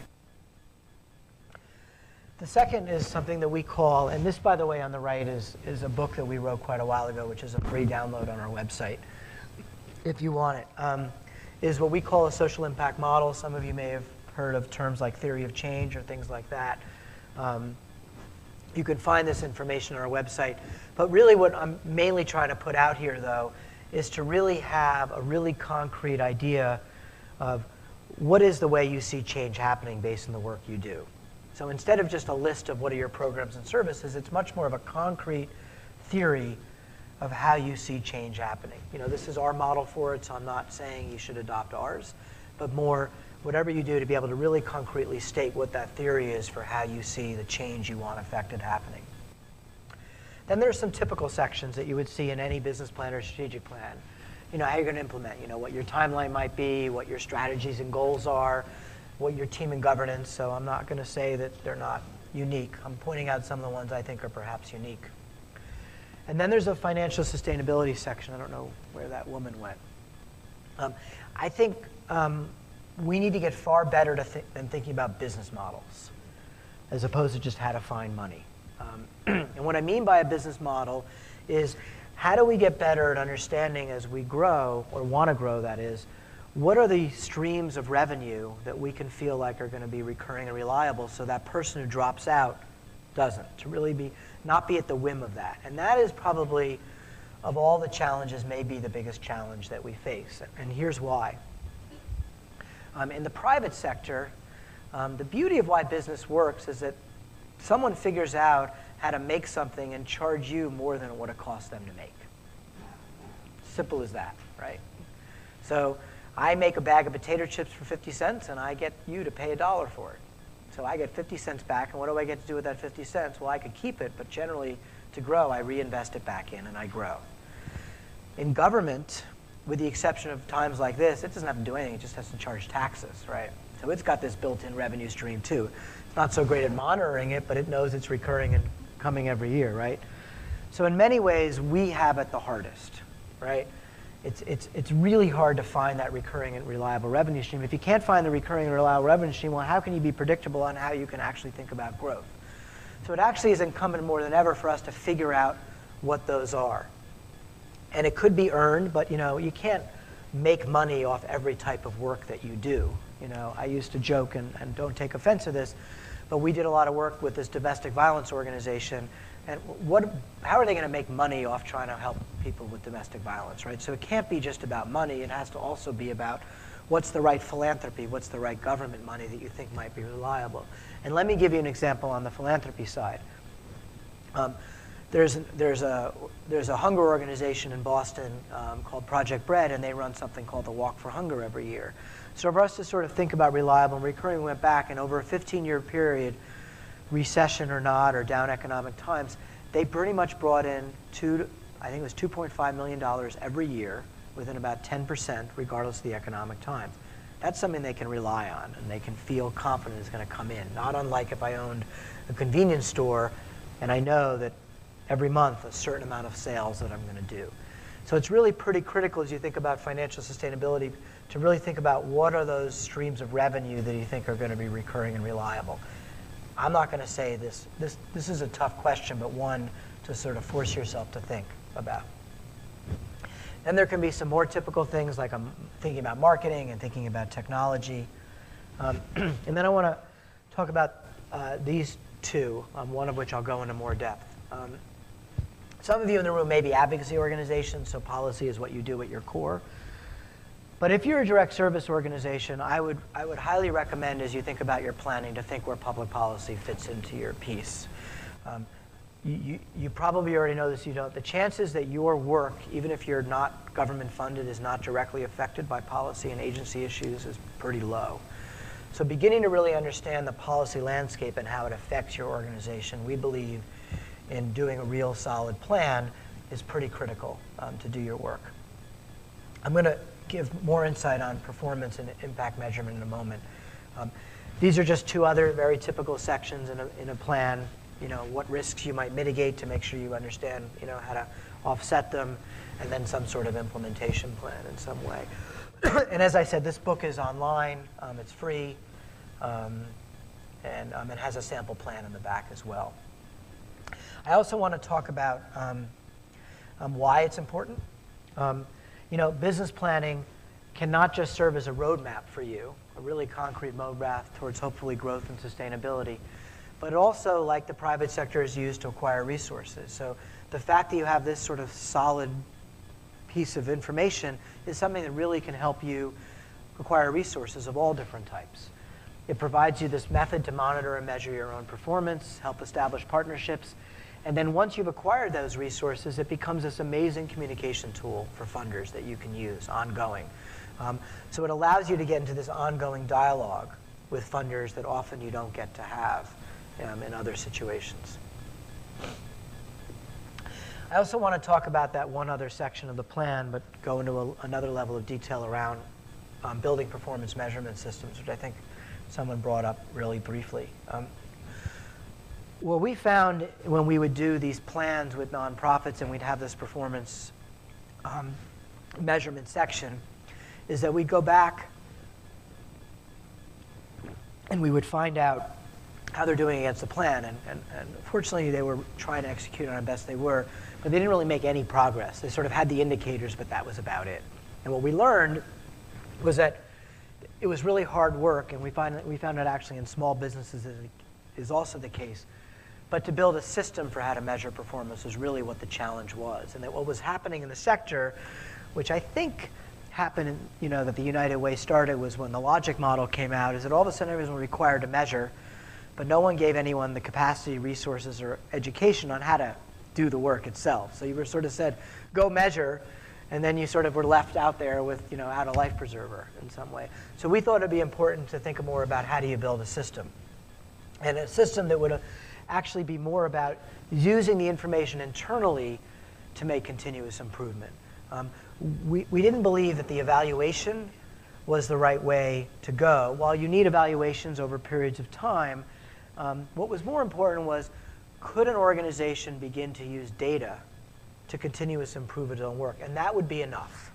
The second is something that we call, and this, by the way, on the right is a book that we wrote quite a while ago, which is a free download on our website, if you want it, is what we call a social impact model. Some of you may have heard of terms like theory of change or things like that. You can find this information on our website. But really what I'm mainly trying to put out here, though, is to really have a really concrete idea of what is the way you see change happening based on the work you do. So instead of just a list of what are your programs and services, it's much more of a concrete theory of how you see change happening. You know, this is our model for it, so I'm not saying you should adopt ours, but more whatever you do to be able to really concretely state what that theory is for how you see the change you want affected happening. Then there's some typical sections that you would see in any business plan or strategic plan. You know, how you're going to implement, you know, what your timeline might be, what your strategies and goals are, what your team and governance. So I'm not going to say that they're not unique. I'm pointing out some of the ones I think are perhaps unique. And then there's a financial sustainability section. I don't know where that woman went. I think we need to get far better than thinking about business models as opposed to just how to find money. And what I mean by a business model is how do we get better at understanding as we grow, or want to grow that is, what are the streams of revenue that we can feel like are going to be recurring and reliable so that person who drops out doesn't, to really not be at the whim of that. And that is probably, of all the challenges, maybe the biggest challenge that we face. And here's why. In the private sector, the beauty of why business works is that someone figures out how to make something and charge you more than what it costs them to make. Simple as that, right? So I make a bag of potato chips for 50 cents, and I get you to pay $1 for it. So I get 50 cents back, and what do I get to do with that 50 cents? Well, I could keep it, but generally, to grow, I reinvest it back in, and I grow. In government, with the exception of times like this, it doesn't have to do anything. It just has to charge taxes, right? So it's got this built-in revenue stream, too. It's not so great at monitoring it, but it knows it's recurring and coming every year, right? So in many ways, we have it the hardest, right? It's really hard to find that recurring and reliable revenue stream. If you can't find the recurring and reliable revenue stream, well, how can you be predictable on how you can actually think about growth? So it actually is incumbent more than ever for us to figure out what those are. And it could be earned, but you know, you can't make money off every type of work that you do. You know, I used to joke, and don't take offense to this, but we did a lot of work with this domestic violence organization. And how are they going to make money off trying to help people with domestic violence, right? So it can't be just about money. It has to also be about what's the right philanthropy, what's the right government money that you think might be reliable. And let me give you an example on the philanthropy side. There's a hunger organization in Boston called Project Bread, and they run something called the Walk for Hunger every year. So for us to sort of think about reliable and recurring, we went back, and over a 15-year period, recession or not, or down economic times, they pretty much brought in I think it was $2.5 million every year within about 10%, regardless of the economic times. That's something they can rely on, and they can feel confident is going to come in. Not unlike if I owned a convenience store, and I know that every month a certain amount of sales that I'm going to do. So it's really pretty critical as you think about financial sustainability to really think about what are those streams of revenue that you think are going to be recurring and reliable. I'm not going to say this is a tough question, but one to sort of force yourself to think about. Then there can be some more typical things like I'm thinking about marketing and thinking about technology. And then I want to talk about these two, one of which I'll go into more depth. Some of you in the room may be advocacy organizations, so policy is what you do at your core. But if you're a direct service organization, I would highly recommend as you think about your planning to think where public policy fits into your piece. You probably already know this, you don't. The chances that your work, even if you're not government funded, is not directly affected by policy and agency issues is pretty low. So beginning to really understand the policy landscape and how it affects your organization, we believe in doing a real solid plan is pretty critical to do your work. I'm going to give more insight on performance and impact measurement in a moment. These are just two other very typical sections in a plan. You know, what risks you might mitigate to make sure you understand, you know, how to offset them, and then some sort of implementation plan in some way. And as I said, this book is online. It's free. and it has a sample plan in the back as well. I also want to talk about why it's important. Business planning cannot just serve as a roadmap for you, a really concrete roadmap towards hopefully growth and sustainability, but also, like the private sector is used to acquire resources. So the fact that you have this sort of solid piece of information is something that really can help you acquire resources of all different types. It provides you this method to monitor and measure your own performance, help establish partnerships, and then once you've acquired those resources, it becomes this amazing communication tool for funders that you can use ongoing. So it allows you to get into this ongoing dialogue with funders that often you don't get to have in other situations. I also want to talk about that one other section of the plan, but go into another level of detail around building performance measurement systems, which I think someone brought up really briefly. What we found when we would do these plans with nonprofits and we'd have this performance measurement section is that we'd go back and we would find out how they're doing against the plan. And fortunately, they were trying to execute on it best they were, but they didn't really make any progress. They sort of had the indicators, but that was about it. And what we learned was that it was really hard work, and we found it actually in small businesses is also the case. But to build a system for how to measure performance was really what the challenge was. And that what was happening in the sector, which I think happened, that the United Way started was when the logic model came out, is that all of a sudden everyone was required to measure, but no one gave anyone the capacity, resources, or education on how to do the work itself. So you were sort of said, go measure, and then you sort of were left out there with, out a life preserver in some way. So we thought it'd be important to think more about how do you build a system. And a system that would actually be more about using the information internally to make continuous improvement. We didn't believe that the evaluation was the right way to go. While you need evaluations over periods of time, what was more important was, could an organization begin to use data to continuous improve its own work? And that would be enough,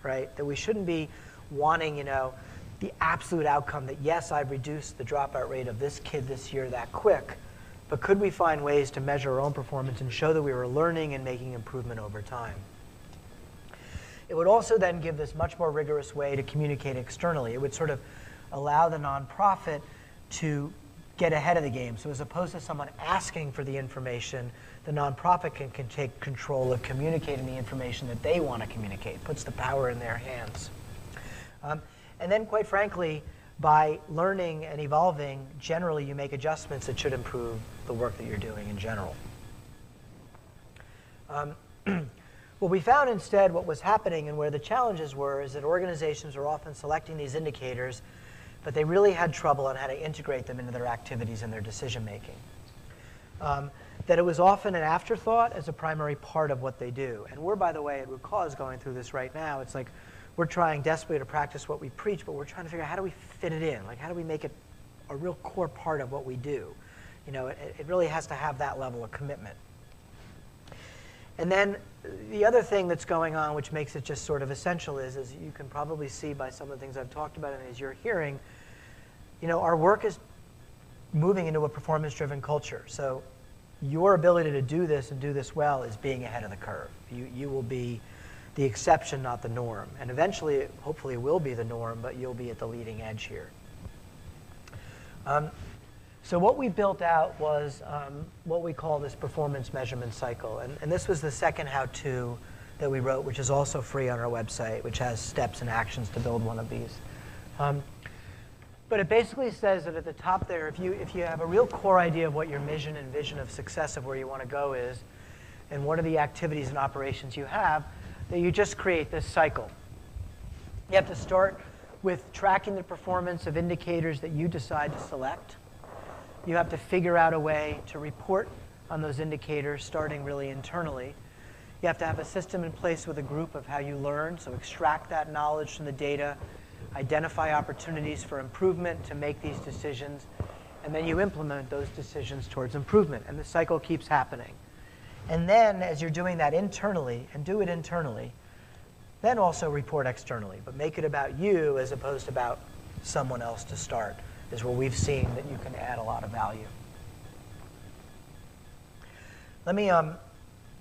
right? That we shouldn't be wanting, the absolute outcome that, yes, I've reduced the dropout rate of this kid this year that quick, but could we find ways to measure our own performance and show that we were learning and making improvement over time? It would also then give this much more rigorous way to communicate externally. It would sort of allow the nonprofit to get ahead of the game. So as opposed to someone asking for the information, the nonprofit can take control of communicating the information that they want to communicate, puts the power in their hands. And then, quite frankly, by learning and evolving, generally you make adjustments that should improve the work that you're doing in general. What we found instead, what was happening and where the challenges were, is that organizations were often selecting these indicators, but they really had trouble on how to integrate them into their activities and their decision making. That it was often an afterthought as a primary part of what they do. And we're, by the way, at Root Cause going through this right now. It's like we're trying desperately to practice what we preach, but we're trying to figure out how do we fit it in? Like, how do we make it a real core part of what we do? It really has to have that level of commitment. And then the other thing that's going on, which makes it just sort of essential, is, as you can probably see by some of the things I've talked about and as you're hearing, our work is moving into a performance-driven culture. So your ability to do this and do this well is being ahead of the curve. You will be the exception, not the norm. And eventually, hopefully, it will be the norm, but you'll be at the leading edge here. So what we built out was what we call this performance measurement cycle. And this was the second how-to that we wrote, which is also free on our website, which has steps and actions to build one of these. But it basically says that at the top there, if you have a real core idea of what your mission and vision of success of where you want to go is, and what are the activities and operations you have, that you just create this cycle. You have to start with tracking the performance of indicators that you decide to select. You have to figure out a way to report on those indicators, starting really internally. You have to have a system in place with a group of how you learn, so extract that knowledge from the data, identify opportunities for improvement to make these decisions, and then you implement those decisions towards improvement, and the cycle keeps happening. And then, as you're doing that internally, and do it internally, then also report externally, but make it about you as opposed to about someone else to start. is where we've seen that you can add a lot of value. Let me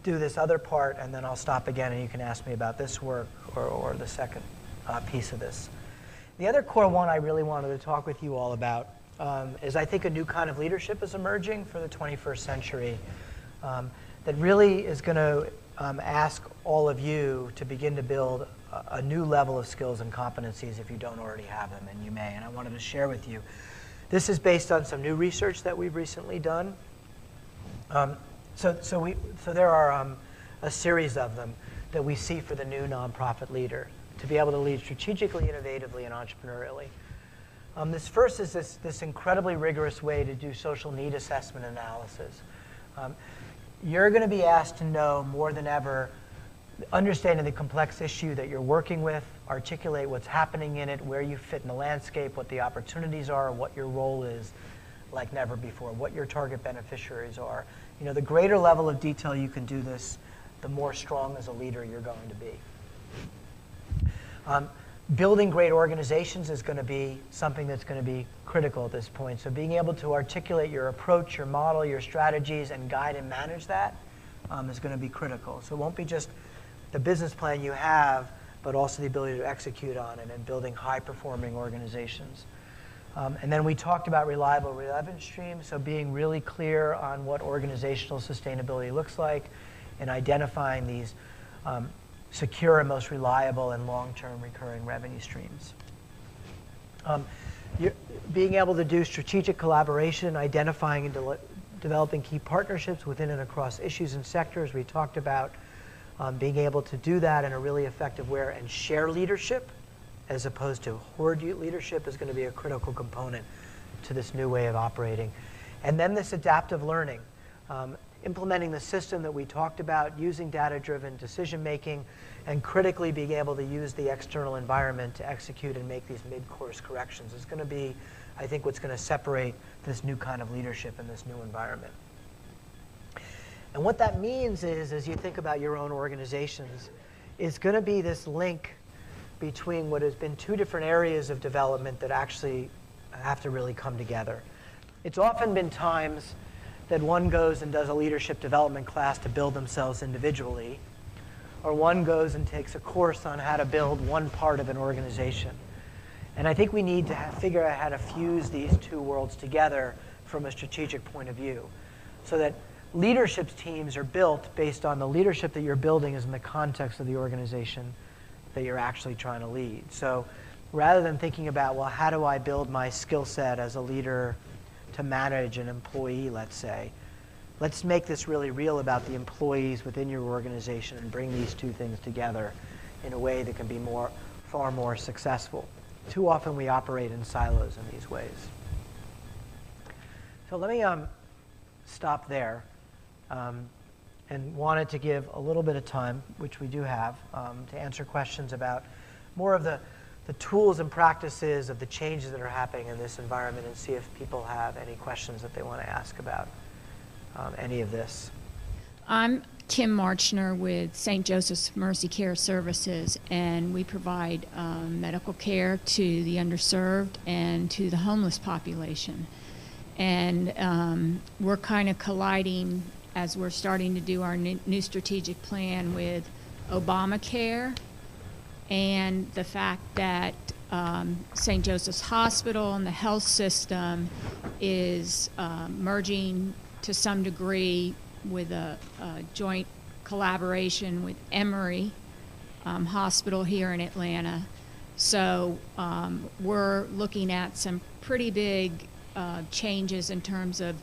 do this other part, and then I'll stop again, and you can ask me about this work or the second piece of this. The other core one I really wanted to talk with you all about is I think a new kind of leadership is emerging for the 21st century that really is going to ask all of you to begin to build a new level of skills and competencies if you don't already have them, and you may. And I wanted to share with you. This is based on some new research that we've recently done. So there are a series of them that we see for the new nonprofit leader to be able to lead strategically, innovatively, and entrepreneurially. This first is this incredibly rigorous way to do social need assessment analysis. You're going to be asked to know more than ever, understanding the complex issue that you're working with, articulate what's happening in it, where you fit in the landscape, what the opportunities are, what your role is like never before, what your target beneficiaries are. You know, the greater level of detail you can do this, the more strong as a leader you're going to be. Building great organizations is going to be something that's going to be critical at this point. So being able to articulate your approach, your model, your strategies, and guide and manage that is going to be critical. So it won't be just the business plan you have, but also the ability to execute on it and building high-performing organizations. And then we talked about reliable revenue streams, so being really clear on what organizational sustainability looks like and identifying these secure and most reliable and long-term recurring revenue streams. Being able to do strategic collaboration, identifying and developing key partnerships within and across issues and sectors. We talked about being able to do that in a really effective way and share leadership as opposed to hoard leadership is going to be a critical component to this new way of operating. And then this adaptive learning. Implementing the system that we talked about, using data-driven decision-making, and critically being able to use the external environment to execute and make these mid-course corrections is going to be, I think, what's going to separate this new kind of leadership in this new environment. And what that means is, as you think about your own organizations, is going to be this link between what has been two different areas of development that actually have to really come together. It's often been times that one goes and does a leadership development class to build themselves individually, or one goes and takes a course on how to build one part of an organization. And I think we need to figure out how to fuse these two worlds together from a strategic point of view, so that leadership teams are built based on the leadership that you're building is in the context of the organization that you're actually trying to lead. So rather than thinking about, well, how do I build my skill set as a leader to manage an employee, let's say, let's make this really real about the employees within your organization and bring these two things together in a way that can be far more successful. Too often we operate in silos in these ways. So let me stop there and wanted to give a little bit of time, which we do have, to answer questions about more of the tools and practices of the changes that are happening in this environment and see if people have any questions that they want to ask about any of this. I'm Kim Marchner with St. Joseph's Mercy Care Services, and we provide medical care to the underserved and to the homeless population. And we're kind of colliding as we're starting to do our new strategic plan with Obamacare and the fact that St. Joseph's Hospital and the health system is merging to some degree with a joint collaboration with Emory Hospital here in Atlanta. So we're looking at some pretty big changes in terms of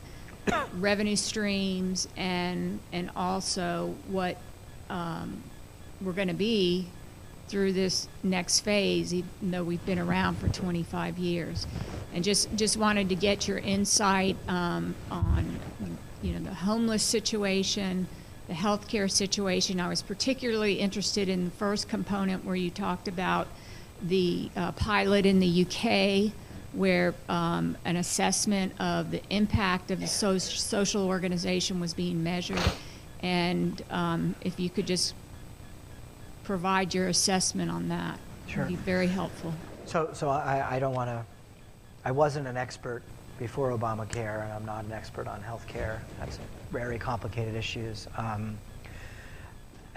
revenue streams and also what we're going to be through this next phase, even though we've been around for 25 years. And just wanted to get your insight on the homeless situation, the healthcare situation. I was particularly interested in the first component where you talked about the pilot in the UK, where an assessment of the impact of the social organization was being measured. And if you could just provide your assessment on that. Sure. It would be very helpful. So I don't want I wasn't an expert before Obamacare, and I'm not an expert on healthcare. That's very complicated issues. I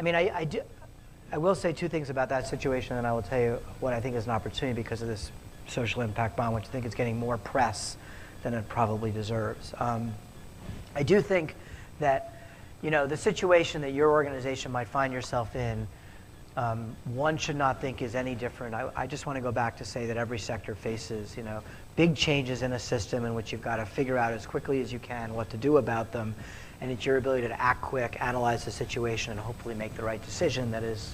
mean, I will say two things about that situation, and I will tell you what I think is an opportunity because of this social impact bond, which I think is getting more press than it probably deserves. I do think that, the situation that your organization might find yourself in, one should not think is any different. I just want to go back to say that every sector faces, big changes in a system in which you've got to figure out as quickly as you can what to do about them. And it's your ability to act quick, analyze the situation, and hopefully make the right decision that is,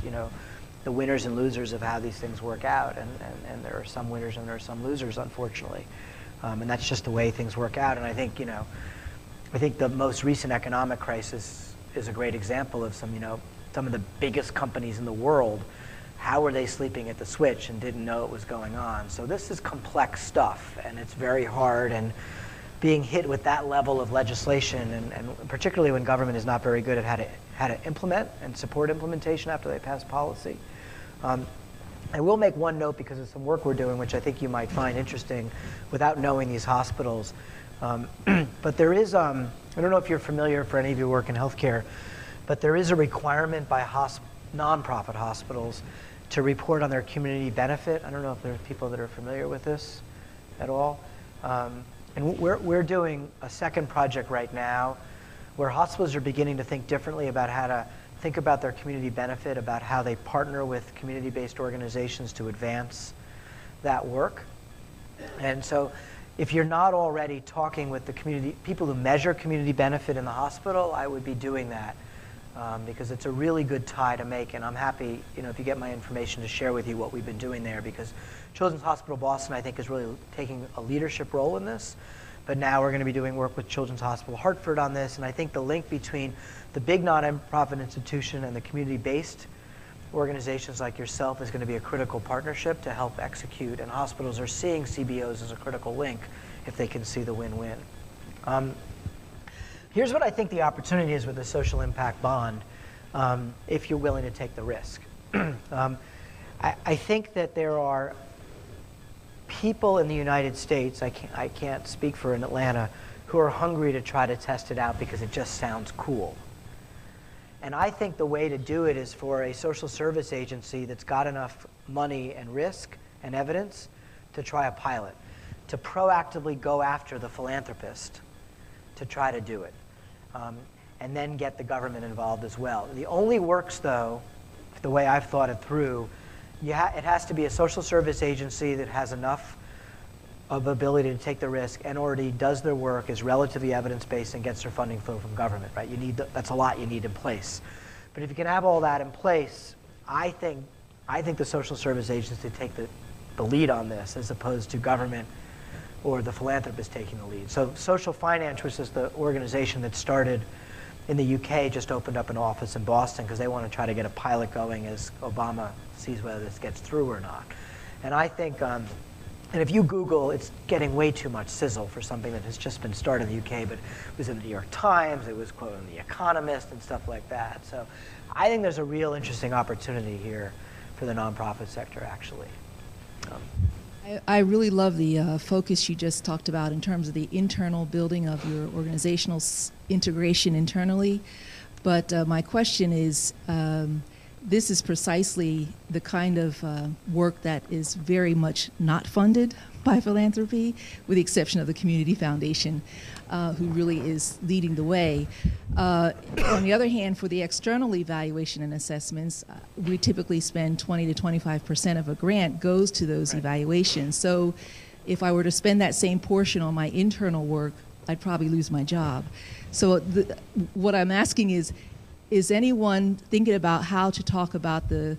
the winners and losers of how these things work out. And there are some winners and there are some losers, unfortunately. And that's just the way things work out. And I think, I think the most recent economic crisis is a great example of some of the biggest companies in the world. How were they sleeping at the switch and didn't know it was going on? So this is complex stuff, and it's very hard. And being hit with that level of legislation, and particularly when government is not very good at how to implement and support implementation after they pass policy. I will make one note because of some work we're doing, which I think you might find interesting without knowing these hospitals. But there is, I don't know if you're familiar, for any of you who work in healthcare, but there is a requirement by nonprofit hospitals to report on their community benefit. I don't know if there's people that are familiar with this at all. And we're doing a second project right now where hospitals are beginning to think differently about how to think about their community benefit, about how they partner with community-based organizations to advance that work. And so if you're not already talking with the community, people who measure community benefit in the hospital, I would be doing that because it's a really good tie to make. And I'm happy, if you get my information, to share with you what we've been doing there, because Children's Hospital Boston, I think, is really taking a leadership role in this. But now we're going to be doing work with Children's Hospital Hartford on this. And I think the link between the big nonprofit institution and the community-based organizations like yourself is going to be a critical partnership to help execute. And hospitals are seeing CBOs as a critical link if they can see the win-win. Here's what I think the opportunity is with the social impact bond, if you're willing to take the risk. I think that there are people in the United States, I can't speak for in Atlanta, who are hungry to try to test it out because it just sounds cool. And I think the way to do it is for a social service agency that's got enough money and risk and evidence to try a pilot, to proactively go after the philanthropist to try to do it, and then get the government involved as well. The only works, though, the way I've thought it through, it has to be a social service agency that has enough of ability to take the risk and already does their work, is relatively evidence-based, and gets their funding flow from government, right? That's a lot you need in place. But if you can have all that in place, I think the social service agency take the lead on this as opposed to government or the philanthropist taking the lead. So Social Finance, which is the organization that started in the UK, just opened up an office in Boston because they want to try to get a pilot going as Obama sees whether this gets through or not. And I think, and if you Google, it's getting way too much sizzle for something that has just been started in the UK, but it was in the New York Times, it was quoted in The Economist and stuff like that. So I think there's a real interesting opportunity here for the nonprofit sector, actually. I really love the focus you just talked about in terms of the internal building of your organizational integration internally. But my question is, this is precisely the kind of work that is very much not funded by philanthropy, with the exception of the Community Foundation, who really is leading the way. On the other hand, for the external evaluation and assessments, we typically spend 20 to 25% of a grant goes to those evaluations. So if I were to spend that same portion on my internal work, I'd probably lose my job. So what I'm asking is anyone thinking about how to talk about the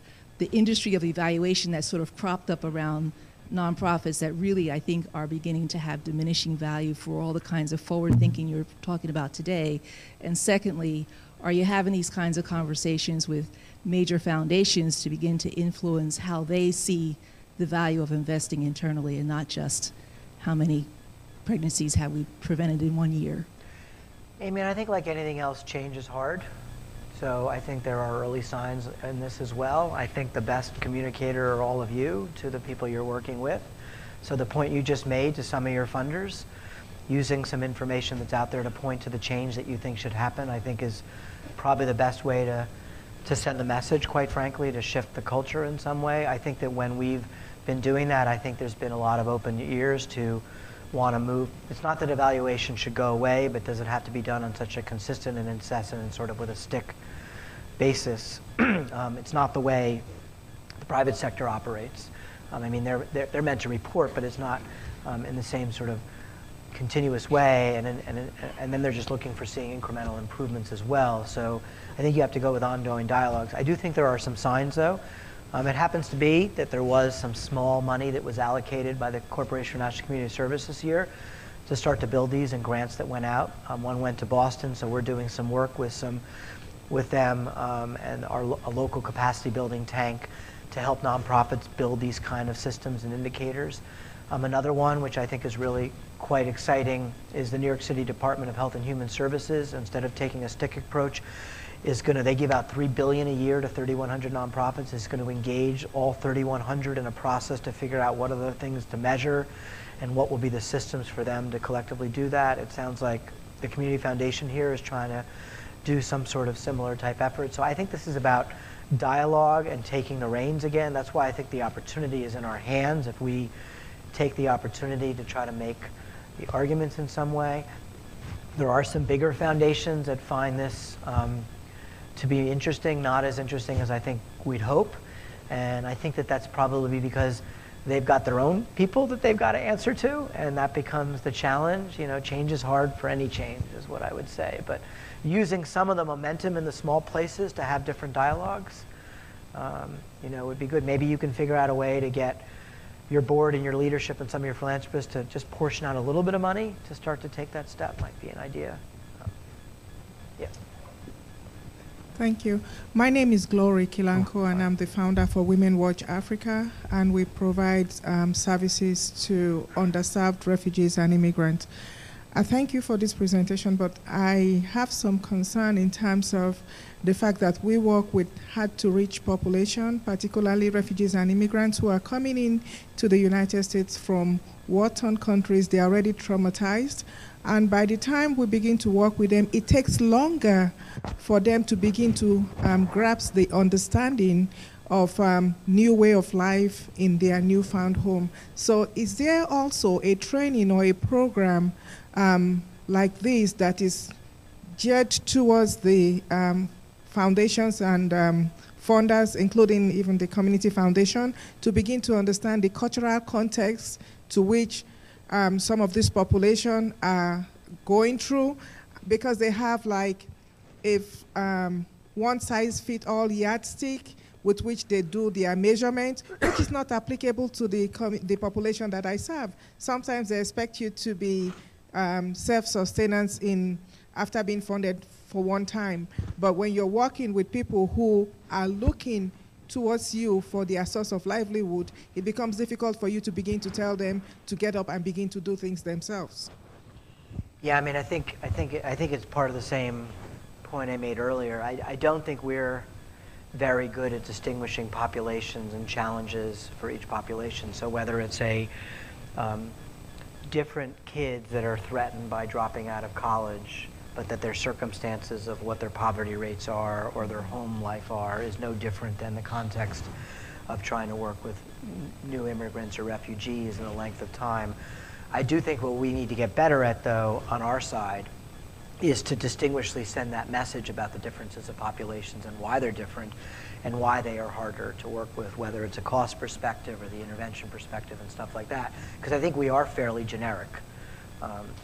industry of evaluation that's sort of cropped up around nonprofits that really, I think, are beginning to have diminishing value for all the kinds of forward thinking you're talking about today? And secondly, are you having these kinds of conversations with major foundations to begin to influence how they see the value of investing internally, and not just how many pregnancies have we prevented in 1 year? Amy, I think like anything else, change is hard. So I think there are early signs in this as well. I think the best communicator are all of you to the people you're working with. So the point you just made to some of your funders, using some information that's out there to point to the change that you think should happen, I think is probably the best way to send the message, quite frankly, to shift the culture in some way. I think that when we've been doing that, I think there's been a lot of open ears to want to move. It's not that evaluation should go away, but does it have to be done on such a consistent and incessant and sort of with a stick basis? It's not the way the private sector operates. I mean, they're meant to report, but it's not in the same sort of continuous way, and then they're just looking for seeing incremental improvements as well. So I think you have to go with ongoing dialogues. I do think there are some signs, though. It happens to be that there was some small money that was allocated by the Corporation for National Community Service this year to start to build these, and grants that went out. One went to Boston, so we're doing some work with them and a local capacity building tank to help nonprofits build these kind of systems and indicators. Another one, which I think is really quite exciting, is the New York City Department of Health and Human Services. Instead of taking a stick approach, they give out $3 billion a year to 3,100 nonprofits. It's going to engage all 3,100 in a process to figure out what are the things to measure and what will be the systems for them to collectively do that. It sounds like the Community Foundation here is trying to do some sort of similar type effort. So I think this is about dialogue and taking the reins again. That's why I think the opportunity is in our hands if we take the opportunity to try to make the arguments in some way. There are some bigger foundations that find this to be interesting, not as interesting as I think we'd hope. And I think that that's probably because they've got their own people that they've got to answer to, and that becomes the challenge. You know, change is hard for any change, is what I would say. But using some of the momentum in the small places to have different dialogues, would be good. Maybe you can figure out a way to get your board and your leadership and some of your philanthropists to just portion out a little bit of money to start to take that step. Might be an idea. Yeah. Thank you. My name is Glory Kilanko, and I'm the founder for Women Watch Africa, and we provide services to underserved refugees and immigrants. I thank you for this presentation, but I have some concern in terms of the fact that we work with hard-to-reach population, particularly refugees and immigrants who are coming in to the United States from war-torn countries. They're already traumatized. And by the time we begin to work with them, it takes longer for them to begin to grasp the understanding of new way of life in their newfound home. So is there also a training or a program like this that is geared towards the foundations and funders, including even the community foundation, to begin to understand the cultural context to which some of this population are going through, because they have like if one size fits all yardstick with which they do their measurement, which is not applicable to the population that I serve. Sometimes they expect you to be self-sustenance after being funded for one time. But when you're working with people who are looking towards you for their source of livelihood, it becomes difficult for you to begin to tell them to get up and begin to do things themselves. Yeah, I mean, I think it's part of the same point I made earlier. I don't think we're very good at distinguishing populations and challenges for each population. So whether it's different kids that are threatened by dropping out of college, but that their circumstances of what their poverty rates are or their home life are is no different than the context of trying to work with new immigrants or refugees in a length of time. I do think what we need to get better at, though, on our side, is to distinguishedly send that message about the differences of populations and why they're different and why they are harder to work with, whether it's a cost perspective or the intervention perspective and stuff like that. Because I think we are fairly generic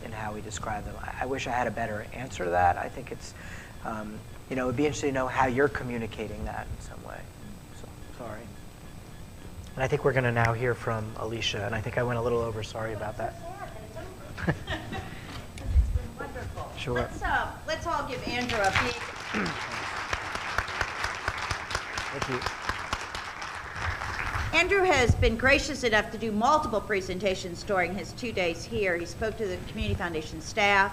in how we describe them. I wish I had a better answer to that. I think it's, it would be interesting to know how you're communicating that in some way. So, sorry. And I think we're going to now hear from Alicia, and I think I went a little over. Sorry about that. It's been wonderful. Sure. Let's all give Andrew a big. Thank you. Andrew has been gracious enough to do multiple presentations during his 2 days here. He spoke to the Community Foundation staff,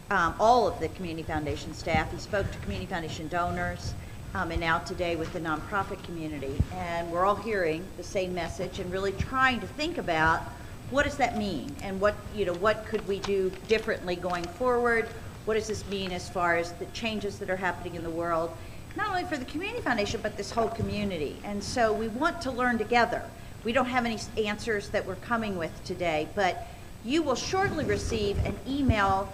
all of the Community Foundation staff. He spoke to Community Foundation donors, and now today with the nonprofit community. And we're all hearing the same message and really trying to think about what does that mean? And what could we do differently going forward? What does this mean as far as the changes that are happening in the world, not only for the Community Foundation, but this whole community? And so we want to learn together. We don't have any answers that we're coming with today, but you will shortly receive an email,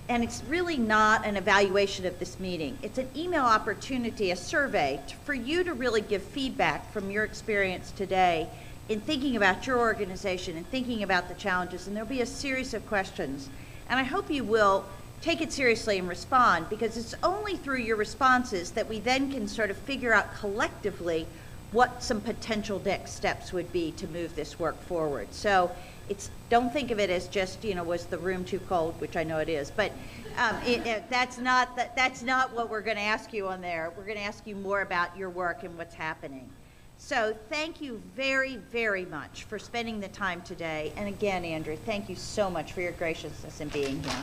and it's really not an evaluation of this meeting. It's an email opportunity, a survey, for you to really give feedback from your experience today in thinking about your organization and thinking about the challenges. And there'll be a series of questions. And I hope you will take it seriously and respond, because it's only through your responses that we then can sort of figure out collectively what some potential next steps would be to move this work forward. So don't think of it as just, was the room too cold, which I know it is, but that's not what we're going to ask you on there. We're going to ask you more about your work and what's happening. So thank you very, very much for spending the time today. And again, Andrew, thank you so much for your graciousness in being here.